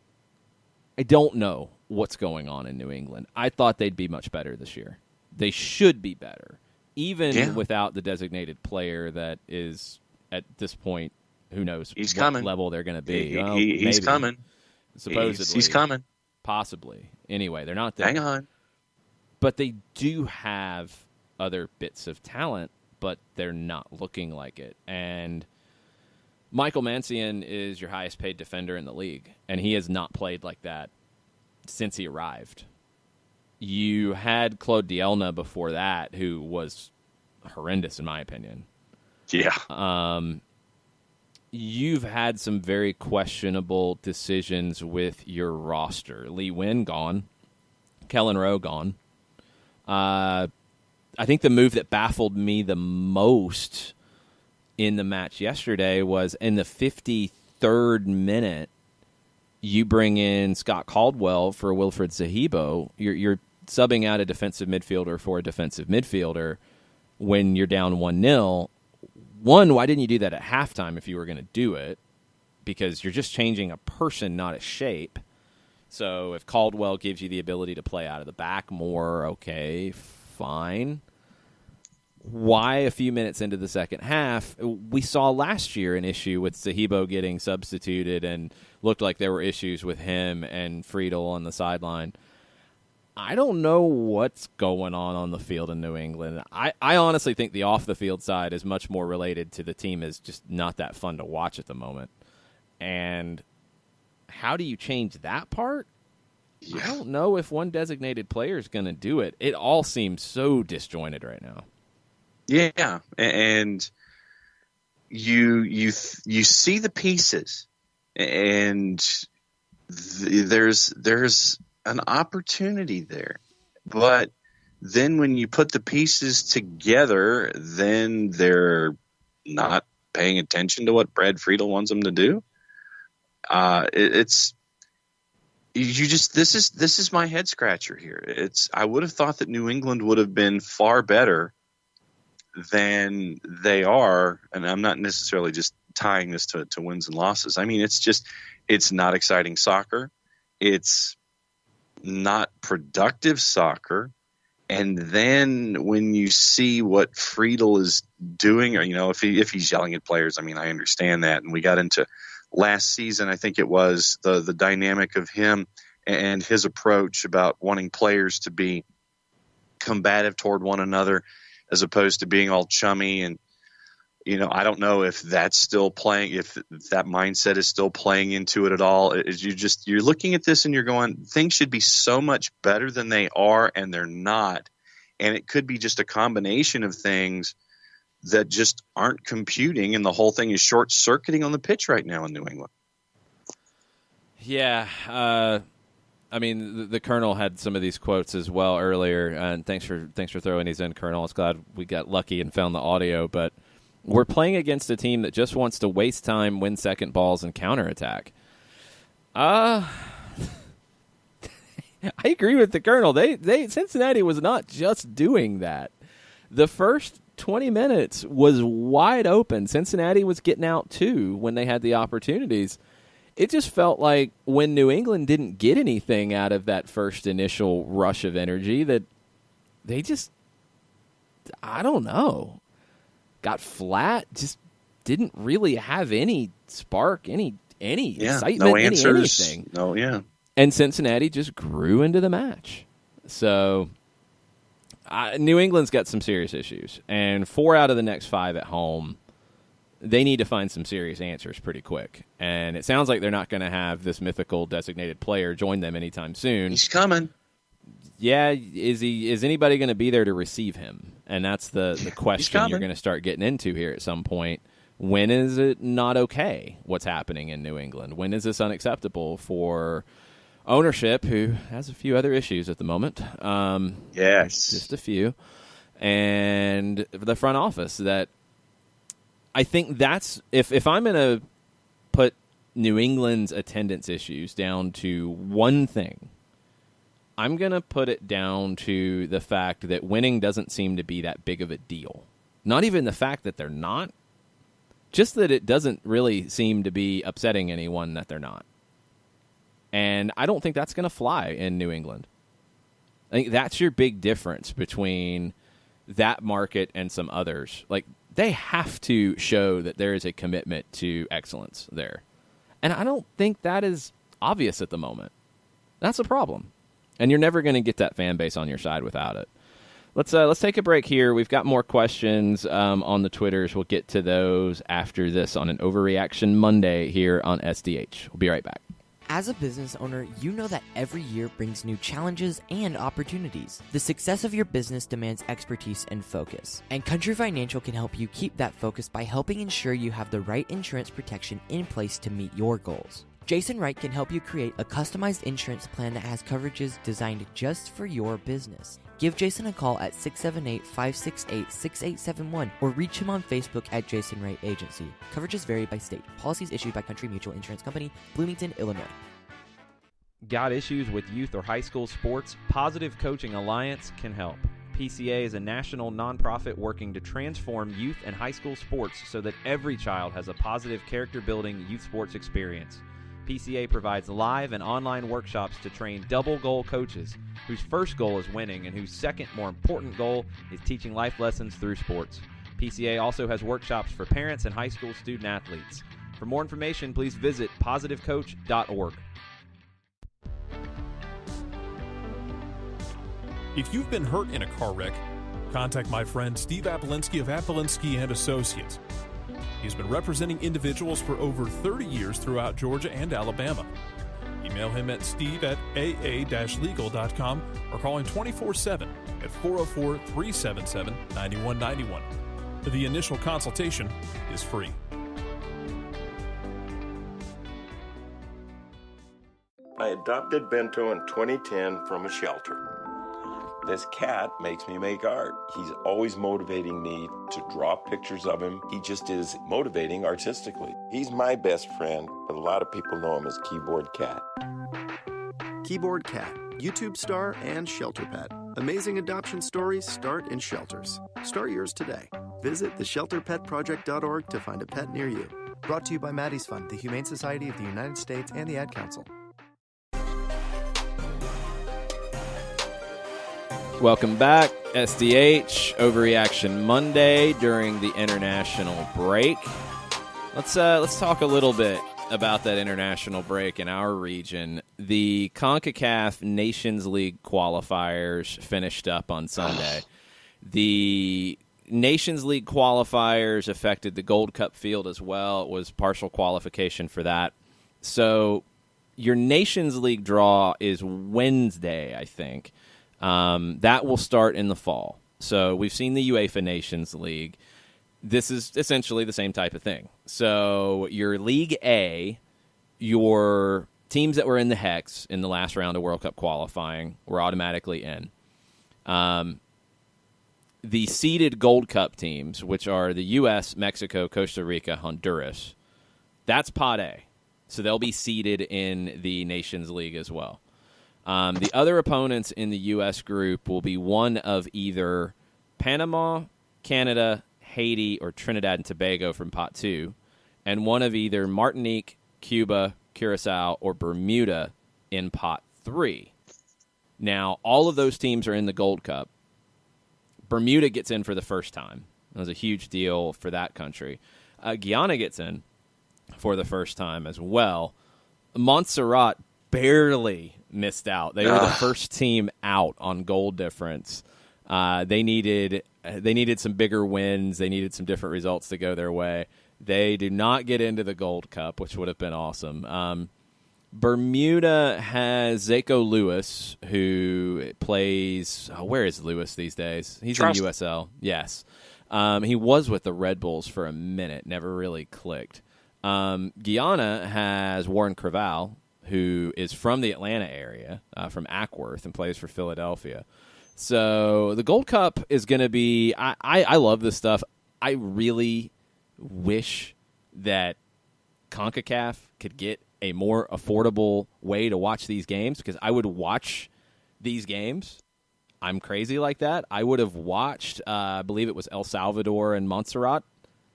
know what's going on in New England. I thought they'd be much better this year. They should be better, even without the designated player that is, at this point, who knows what level they're going to be. He's coming. Supposedly. He's coming. Possibly. Anyway, they're not there. Hang on. But they do have other bits of talent, but they're not looking like it. And Michael Mancian is your highest paid defender in the league, and he has not played like that since he arrived. You had Claude Dielna before that, who was horrendous in my opinion. Yeah. You've had some very questionable decisions with your roster. Lee Nguyen gone. Kellen Rowe gone. I think the move that baffled me the most in the match yesterday was in the 53rd minute, you bring in Scott Caldwell for Wilfred Zahibo. You're subbing out a defensive midfielder for a defensive midfielder when you're down 1-0. One, why didn't you do that at halftime if you were going to do it? Because you're just changing a person, not a shape. So if Caldwell gives you the ability to play out of the back more, okay, fine. Why a few minutes into the second half? We saw last year an issue with Zahibo getting substituted and looked like there were issues with him and Friedel on the sideline. I don't know what's going on the field in New England. I honestly think the off-the-field side is much more related to the team is just not that fun to watch at the moment. And how do you change that part? Yeah. I don't know if one designated player is going to do it. It all seems so disjointed right now. Yeah, and you see the pieces, and there's an opportunity there, but then when you put the pieces together, then they're not paying attention to what Brad Friedel wants them to do. This is my head scratcher here. I would have thought that New England would have been far better than they are, and I'm not necessarily just tying this to wins and losses. I mean, it's not exciting soccer. It's not productive soccer. And then when you see what Friedel is doing, or, if he's yelling at players, I mean, I understand that. And we got into last season, I think it was the dynamic of him and his approach about wanting players to be combative toward one another as opposed to being all chummy. And, I don't know if that's still playing, if that mindset is still playing into it at all. You're looking at this and you're going, things should be so much better than they are, and they're not. And it could be just a combination of things that just aren't computing, and the whole thing is short-circuiting on the pitch right now in New England. Yeah. I mean, the Colonel had some of these quotes as well earlier, and thanks for throwing these in, Colonel. I was glad we got lucky and found the audio, but we're playing against a team that just wants to waste time, win second balls, and counterattack. I agree with the Colonel. Cincinnati was not just doing that. The first 20 minutes was wide open. Cincinnati was getting out too when they had the opportunities. It just felt like when New England didn't get anything out of that first initial rush of energy, that they just, I don't know, got flat, just didn't really have any spark, any excitement, no answers, anything. No, yeah. And Cincinnati just grew into the match. So New England's got some serious issues. And 4 out of the next 5 at home, they need to find some serious answers pretty quick. And it sounds like they're not going to have this mythical designated player join them anytime soon. He's coming. Yeah, is anybody going to be there to receive him? And that's the question you're going to start getting into here at some point. When is it not okay what's happening in New England? When is this unacceptable for ownership, who has a few other issues at the moment? Yes. Just a few. And the front office, that I think that's, if I'm going to put New England's attendance issues down to one thing, I'm going to put it down to the fact that winning doesn't seem to be that big of a deal. Not even the fact that they're not, just that it doesn't really seem to be upsetting anyone that they're not. And I don't think that's going to fly in New England. I think that's your big difference between that market and some others. Like, they have to show that there is a commitment to excellence there. And I don't think that is obvious at the moment. That's a problem. And you're never going to get that fan base on your side without it. Let's take a break here. We've got more questions on the Twitters. We'll get to those after this on an Overreaction Monday here on SDH. We'll be right back. As a business owner, you know that every year brings new challenges and opportunities. The success of your business demands expertise and focus. And Country Financial can help you keep that focus by helping ensure you have the right insurance protection in place to meet your goals. Jason Wright can help you create a customized insurance plan that has coverages designed just for your business. Give Jason a call at 678-568-6871 or reach him on Facebook at Jason Wright Agency. Coverages vary by state. Policies issued by Country Mutual Insurance Company, Bloomington, Illinois. Got issues with youth or high school sports? Positive Coaching Alliance can help. PCA is a national nonprofit working to transform youth and high school sports so that every child has a positive character-building youth sports experience. PCA provides live and online workshops to train double-goal coaches whose first goal is winning and whose second, more important goal is teaching life lessons through sports. PCA also has workshops for parents and high school student-athletes. For more information, please visit positivecoach.org. If you've been hurt in a car wreck, contact my friend Steve Apolensky of Apolensky and Associates. He's been representing individuals for over 30 years throughout Georgia and Alabama. Email him at steve@aa-legal.com or call him 24/7 at 404-377-9191. The initial consultation is free. I adopted Bento in 2010 from a shelter. This cat makes me make art. He's always motivating me to draw pictures of him. He just is motivating artistically. He's my best friend, but a lot of people know him as Keyboard Cat. Keyboard Cat, YouTube star and shelter pet. Amazing adoption stories start in shelters. Start yours today. Visit theshelterpetproject.org to find a pet near you. Brought to you by Maddie's Fund, the Humane Society of the United States, and the Ad Council. Welcome back, SDH Overreaction Monday during the international break. Let's talk a little bit about that international break in our region. The CONCACAF Nations League qualifiers finished up on Sunday. The Nations League qualifiers affected the Gold Cup field as well. It was partial qualification for that. So your Nations League draw is Wednesday, I think. That will start in the fall. So we've seen the UEFA Nations League. This is essentially the same type of thing. So your League A, your teams that were in the Hex in the last round of World Cup qualifying were automatically in. The seeded Gold Cup teams, which are the U.S., Mexico, Costa Rica, Honduras, that's Pot A. So they'll be seeded in the Nations League as well. The other opponents in the U.S. group will be one of either Panama, Canada, Haiti, or Trinidad and Tobago from Pot 2, and one of either Martinique, Cuba, Curacao, or Bermuda in Pot 3. Now, all of those teams are in the Gold Cup. Bermuda gets in for the first time. That was a huge deal for that country. Guyana gets in for the first time as well. Montserrat barely missed out. They were the first team out on goal difference. They needed some bigger wins. They needed some different results to go their way. They do not get into the Gold Cup, which would have been awesome. Bermuda has Zako Lewis, who plays... where is Lewis these days? He's in USL. Yes. He was with the Red Bulls for a minute. Never really clicked. Guyana has Warren Creval, who is from the Atlanta area, from Ackworth, and plays for Philadelphia. So the Gold Cup is going to be... I love this stuff. I really wish that CONCACAF could get a more affordable way to watch these games, because I would watch these games. I'm crazy like that. I would have watched, I believe it was El Salvador and Montserrat.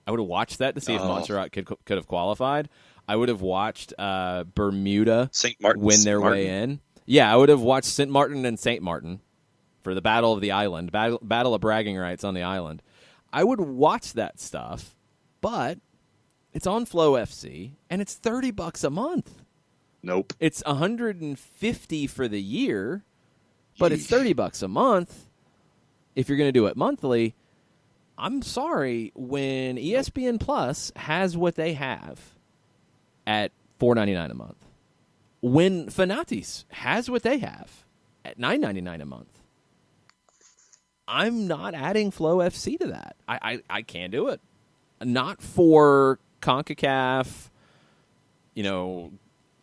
I would have watched that to see if Montserrat could have qualified. I would have watched Bermuda win their way in. Yeah, I would have watched St. Martin and St. Martin for the Battle of the Island, battle of bragging rights on the island. I would watch that stuff, but it's on Flow FC, and it's $30 a month. Nope. It's $150 for the year, but it's $30 a month if you're going to do it monthly. I'm sorry, when ESPN Plus has what they have at $4.99 a month, when Fanatis has what they have at $9.99 a month, I'm not adding Flow FC to that. I can't do it. Not for CONCACAF,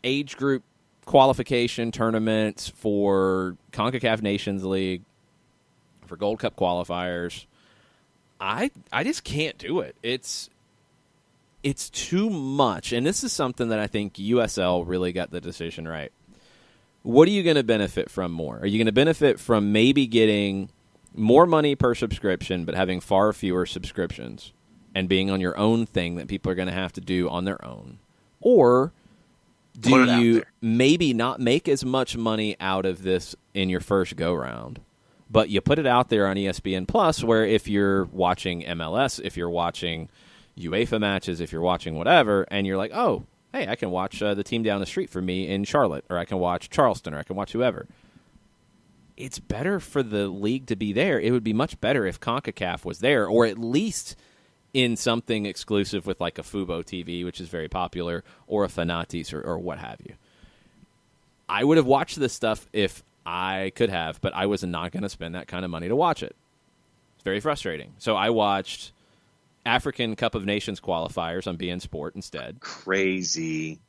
age group qualification tournaments, for CONCACAF Nations League, for Gold Cup qualifiers. I just can't do it. It's too much, and this is something that I think USL really got the decision right. What are you going to benefit from more? Are you going to benefit from maybe getting more money per subscription but having far fewer subscriptions and being on your own thing that people are going to have to do on their own? Or do you maybe not make as much money out of this in your first go-round, but you put it out there on ESPN Plus, where if you're watching MLS, if you're watching UEFA matches, if you're watching whatever, and you're like, oh, hey, I can watch the team down the street from me in Charlotte, or I can watch Charleston, or I can watch whoever. It's better for the league to be there. It would be much better if CONCACAF was there, or at least in something exclusive with like a Fubo TV, which is very popular, or a Fanatis, or what have you. I would have watched this stuff if I could have, but I was not going to spend that kind of money to watch it. It's very frustrating. So I watched African Cup of Nations qualifiers on beIN Sport instead. Crazy.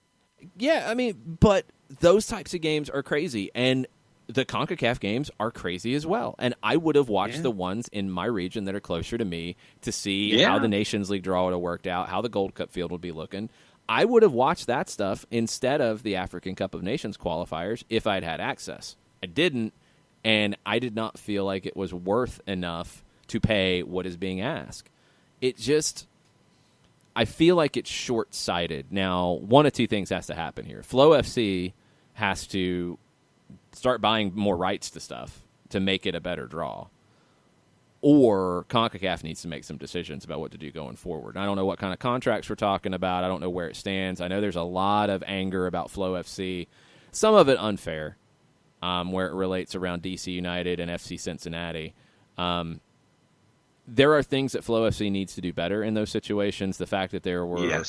Yeah, but those types of games are crazy. And the CONCACAF games are crazy as well. And I would have watched the ones in my region that are closer to me to see how the Nations League draw would have worked out, how the Gold Cup field would be looking. I would have watched that stuff instead of the African Cup of Nations qualifiers if I'd had access. I didn't, and I did not feel like it was worth enough to pay what is being asked. I feel like it's short-sighted. Now, one of two things has to happen here. Flow FC has to start buying more rights to stuff to make it a better draw. Or CONCACAF needs to make some decisions about what to do going forward. I don't know what kind of contracts we're talking about. I don't know where it stands. I know there's a lot of anger about Flow FC, some of it unfair, where it relates around DC United and FC Cincinnati. There are things that Flow FC needs to do better in those situations. The fact that there were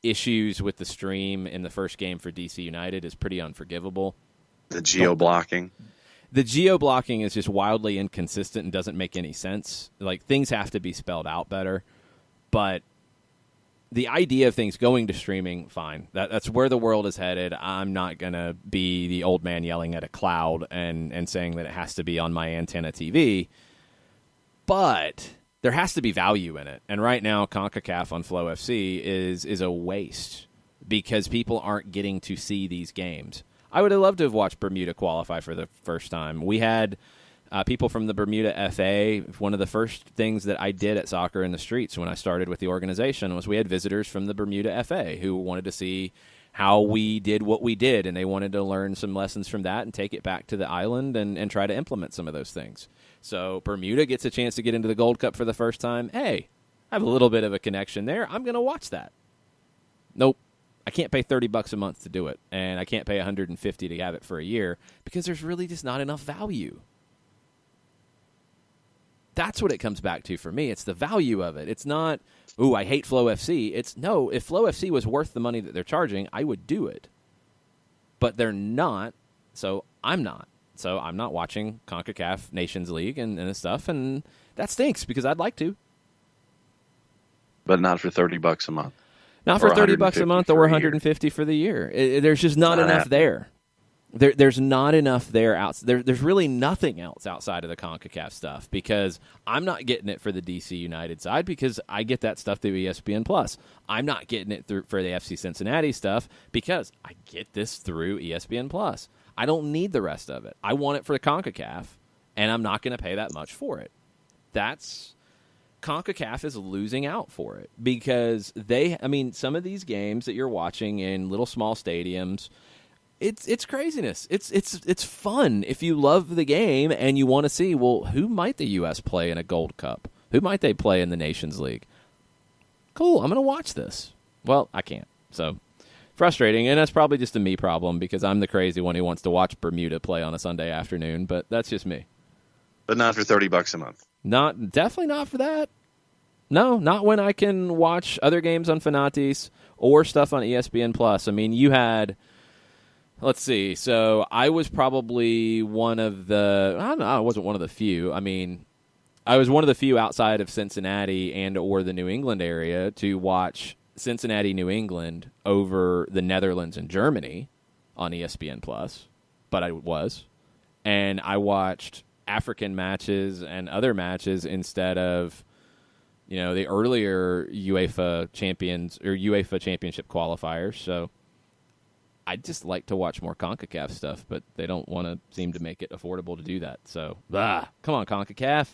issues with the stream in the first game for DC United is pretty unforgivable. The geo-blocking. The geo-blocking is just wildly inconsistent and doesn't make any sense. Like, things have to be spelled out better. But the idea of things going to streaming, fine. That's where the world is headed. I'm not going to be the old man yelling at a cloud and saying that it has to be on my antenna TV. But there has to be value in it. And right now, CONCACAF on Flow FC is a waste because people aren't getting to see these games. I would have loved to have watched Bermuda qualify for the first time. We had people from the Bermuda FA. One of the first things that I did at Soccer in the Streets when I started with the organization was we had visitors from the Bermuda FA who wanted to see how we did what we did, and they wanted to learn some lessons from that and take it back to the island and try to implement some of those things. So Bermuda gets a chance to get into the Gold Cup for the first time. Hey, I have a little bit of a connection there. I'm going to watch that. Nope. I can't pay $30 a month to do it, and I can't pay $150 to have it for a year because there's really just not enough value. That's what it comes back to for me. It's the value of it. It's not, ooh, I hate Flow FC. It's, no, if Flow FC was worth the money that they're charging, I would do it. But they're not, so I'm not. So I'm not watching CONCACAF Nations League and this stuff, and that stinks because I'd like to. But not for $30 a month. Not for $30 a month or $150 for the year. There's just not enough there. There's not enough there. There's really nothing else outside of the CONCACAF stuff because I'm not getting it for the DC United side because I get that stuff through ESPN+. I'm not getting it for the FC Cincinnati stuff because I get this through ESPN+. I don't need the rest of it. I want it for the CONCACAF, and I'm not going to pay that much for it. CONCACAF is losing out for it because some of these games that you're watching in little small stadiums, it's craziness. It's fun if you love the game and you want to see, well, who might the U.S. play in a Gold Cup? Who might they play in the Nations League? Cool, I'm going to watch this. Well, I can't. So frustrating, and that's probably just a me problem because I'm the crazy one who wants to watch Bermuda play on a Sunday afternoon, but that's just me. But not for $30 a month. Definitely not for that. No, not when I can watch other games on Fanatis or stuff on ESPN+. I mean, you had, let's see, so I was probably one of the, I don't know, I wasn't one of the few. I mean, I was one of the few outside of Cincinnati and or the New England area to watch Cincinnati, New England over the Netherlands and Germany on ESPN+, but I was. And I watched African matches and other matches instead of, the earlier UEFA champions or UEFA championship qualifiers. So I'd just like to watch more CONCACAF stuff, but they don't want to seem to make it affordable to do that. So, come on, CONCACAF.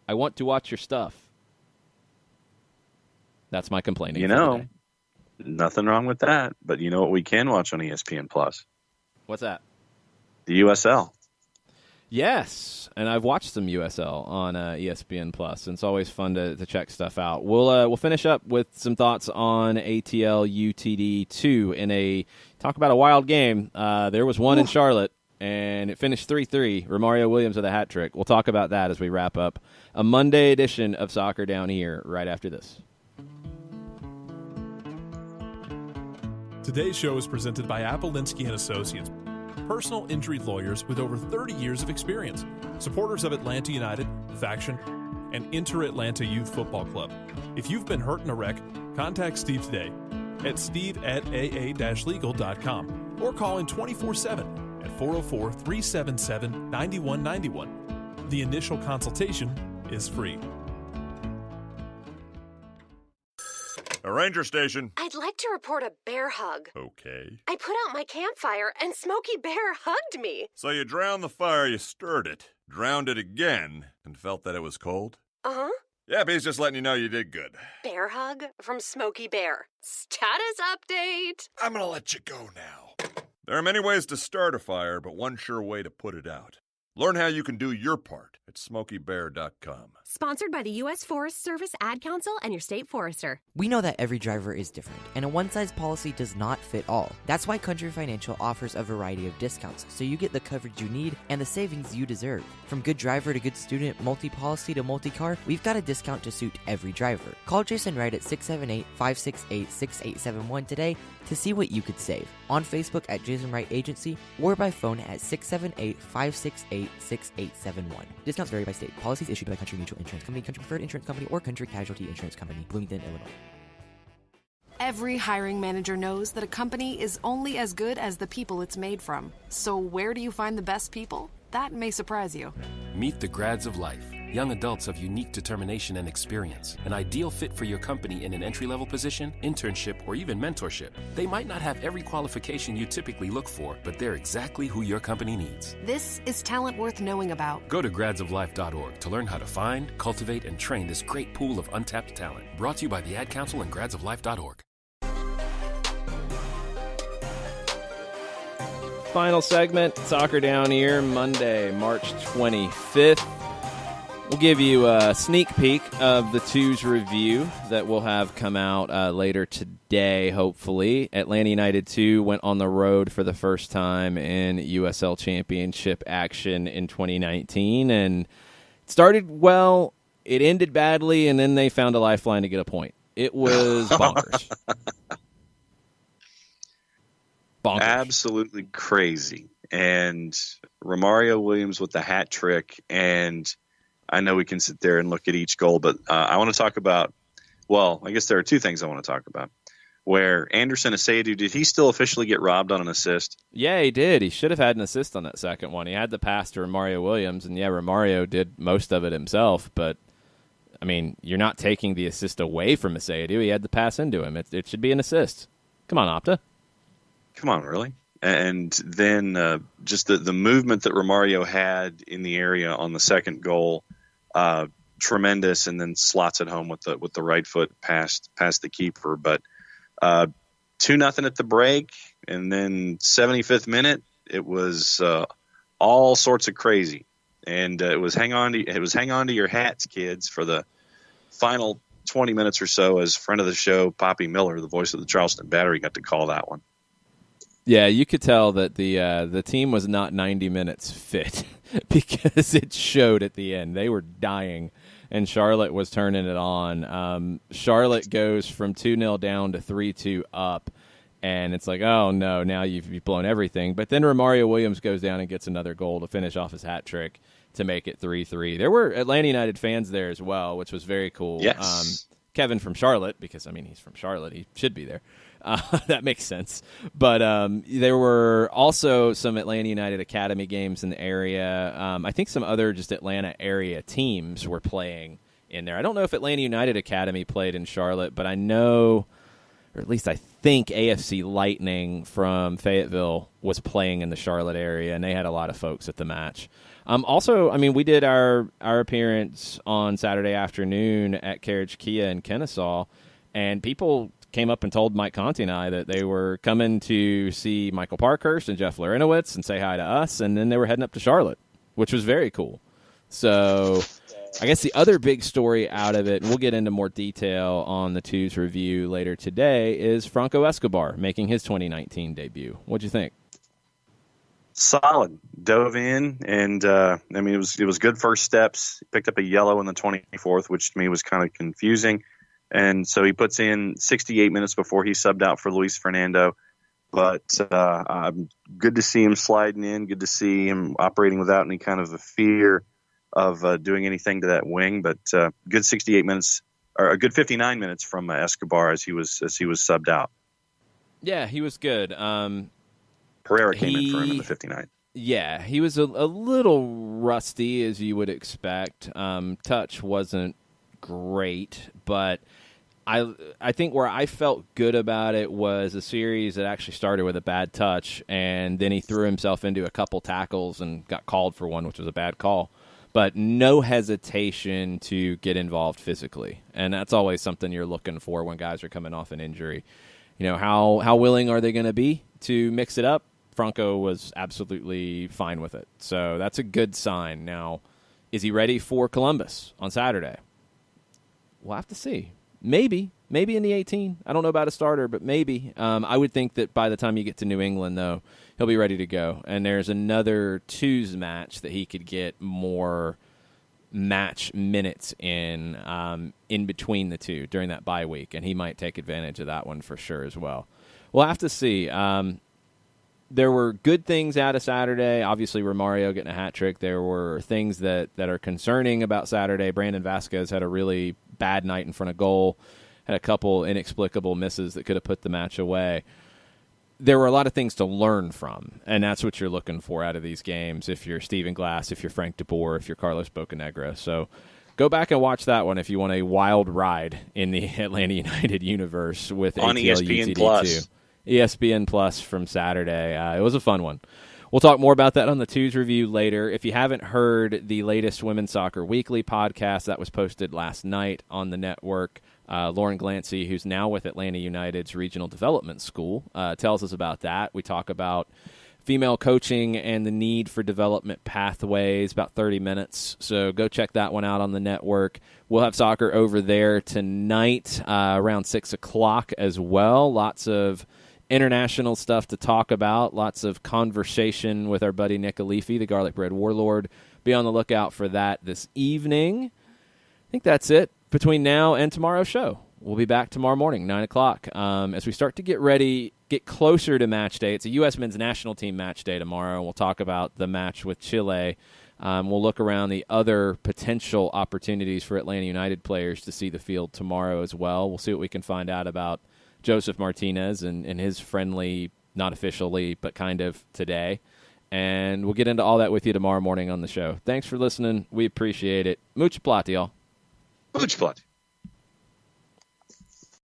I want to watch your stuff. That's my complaining. Nothing wrong with that. But you know what we can watch on ESPN+? What's that? The USL. Yes, and I've watched some USL on ESPN+, and it's always fun to check stuff out. We'll finish up with some thoughts on ATL UTD 2 in talk about a wild game. There was one in Charlotte, and it finished 3-3. Romario Williams with a hat trick. We'll talk about that as we wrap up a Monday edition of Soccer Down Here right after this. Today's show is presented by Appolinsky and Associates, personal injury lawyers with over 30 years of experience, supporters of Atlanta United, Faction, and Inter-Atlanta Youth Football Club. If you've been hurt in a wreck, contact Steve today at steve@aa-legal.com or call in 24/7 at 404-377-9191. The initial consultation is free. A ranger station. I'd like to report a bear hug. Okay. I put out my campfire and Smokey Bear hugged me. So you drowned the fire, you stirred it, drowned it again, and felt that it was cold? Uh-huh. Yep, he's just letting you know you did good. Bear hug from Smokey Bear. Status update. I'm gonna let you go now. There are many ways to start a fire, but one sure way to put it out. Learn how you can do your part at SmokeyBear.com. Sponsored by the U.S. Forest Service Ad Council and your state forester. We know that every driver is different, and a one-size policy does not fit all. That's why Country Financial offers a variety of discounts, so you get the coverage you need and the savings you deserve. From good driver to good student, multi-policy to multi-car, we've got a discount to suit every driver. Call Jason Wright at 678-568-6871 today to see what you could save. On Facebook at Jason Wright Agency or by phone at 678-568-6871. Discounts vary by state. Policies issued by Country Mutual Insurance Company, Country Preferred Insurance Company, or Country Casualty Insurance Company, Bloomington, Illinois. Every hiring manager knows that a company is only as good as the people it's made from. So where do you find the best people? That may surprise you. Meet the grads of life. Young adults of unique determination and experience. An ideal fit for your company in an entry-level position, internship, or even mentorship. They might not have every qualification you typically look for, but they're exactly who your company needs. This is talent worth knowing about. Go to gradsoflife.org to learn how to find, cultivate, and train this great pool of untapped talent. Brought to you by the Ad Council and gradsoflife.org. Final segment, Soccer Down Here, Monday, March 25th. We'll give you a sneak peek of the Twos review that we'll have come out later today, hopefully. Atlanta United 2 went on the road for the first time in USL Championship action in 2019, and it started well, it ended badly, and then they found a lifeline to get a point. It was bonkers. Bonkers. Absolutely crazy. And Romario Williams with the hat trick, and I know we can sit there and look at each goal, but I want to talk about, well, I guess there are two things I want to talk about. Where Anderson Asiedu, did he still officially get robbed on an assist? Yeah, he did. He should have had an assist on that second one. He had the pass to Romario Williams, and yeah, Romario did most of it himself, but, I mean, you're not taking the assist away from Asiedu. He had the pass into him. It should be an assist. Come on, Opta. Come on, really? And then just the movement that Romario had in the area on the second goal, tremendous, and then slots it home with the right foot past the keeper. But 2-0 at the break, and then 75th minute, it was all sorts of crazy, and it was hang on to your hats, kids, for the final 20 minutes or so. As friend of the show, Poppy Miller, the voice of the Charleston Battery, got to call that one. Yeah, you could tell that the team was not 90 minutes fit because it showed at the end. They were dying, and Charlotte was turning it on. Charlotte goes from 2-0 down to 3-2 up, and it's like, oh, no, now you've blown everything. But then Romario Williams goes down and gets another goal to finish off his hat trick to make it 3-3. There were Atlanta United fans there as well, which was very cool. Yes. Kevin from Charlotte, because, I mean, he's from Charlotte. He should be there. That makes sense. But there were also some Atlanta United Academy games in the area. I think some other just Atlanta area teams were playing in there. I don't know if Atlanta United Academy played in Charlotte, but I know, or at least I think, AFC Lightning from Fayetteville was playing in the Charlotte area, and they had a lot of folks at the match. Also, I mean, we did our appearance on Saturday afternoon at Carriage Kia in Kennesaw, and people came up and told Mike Conti and I that they were coming to see Michael Parkhurst and Jeff Larinowitz and say hi to us, and then they were heading up to Charlotte, which was very cool. So I guess the other big story out of it, and we'll get into more detail on the Twos review later today, is Franco Escobar making his 2019 debut. What'd you think? Solid. Dove in, and I mean, it was good first steps. Picked up a yellow in the 24th, which to me was kind of confusing. And so he puts in 68 minutes before he subbed out for Luis Fernando. But good to see him sliding in. Good to see him operating without any kind of a fear of doing anything to that wing. But good 68 minutes, or a good 59 minutes from Escobar as he was subbed out. Yeah, he was good. Pereira came in for him in the 59. Yeah, he was a little rusty, as you would expect. Touch wasn't great, but I think where I felt good about it was a series that actually started with a bad touch, and then he threw himself into a couple tackles and got called for one, which was a bad call. But no hesitation to get involved physically, and that's always something you're looking for when guys are coming off an injury. How willing are they going to be to mix it up? Franco was absolutely fine with it, so that's a good sign. Now, is he ready for Columbus on Saturday? We'll have to see. Maybe in the 18. I don't know about a starter, but maybe. I would think that by the time you get to New England, though, he'll be ready to go. And there's another twos match that he could get more match minutes in between the two during that bye week, and he might take advantage of that one for sure as well. We'll have to see. There were good things out of Saturday. Obviously, Romario getting a hat trick. There were things that are concerning about Saturday. Brandon Vasquez had a really bad night in front of goal, had a couple inexplicable misses that could have put the match away. There were a lot of things to learn from, and that's what you're looking for out of these games if you're Steven Glass, if you're Frank DeBoer, if you're Carlos Bocanegra. So go back and watch that one if you want a wild ride in the Atlanta United universe with on ATL ESPN UTD2. Plus. ESPN Plus from Saturday. It was a fun one. We'll talk more about that on the Twos Review later. If you haven't heard the latest Women's Soccer Weekly podcast, that was posted last night on the network. Lauren Glancy, who's now with Atlanta United's Regional Development School, tells us about that. We talk about female coaching and the need for development pathways, about 30 minutes. So go check that one out on the network. We'll have soccer over there tonight around 6 o'clock as well. Lots of international stuff to talk about, lots of conversation with our buddy Nick Alifi, the Garlic Bread Warlord. Be on the lookout for that this evening. I think that's it between now and tomorrow's show. We'll be back tomorrow morning, 9 o'clock, as we start to get ready, get closer to match day. It's a U.S. men's national team match day tomorrow, and we'll talk about the match with Chile. We'll look around the other potential opportunities for Atlanta United players to see the field tomorrow as well. We'll see what we can find out about Joseph Martinez and his friendly, not officially, but kind of today. And we'll get into all that with you tomorrow morning on the show. Thanks for listening. We appreciate it. Much plot, y'all. Much plot.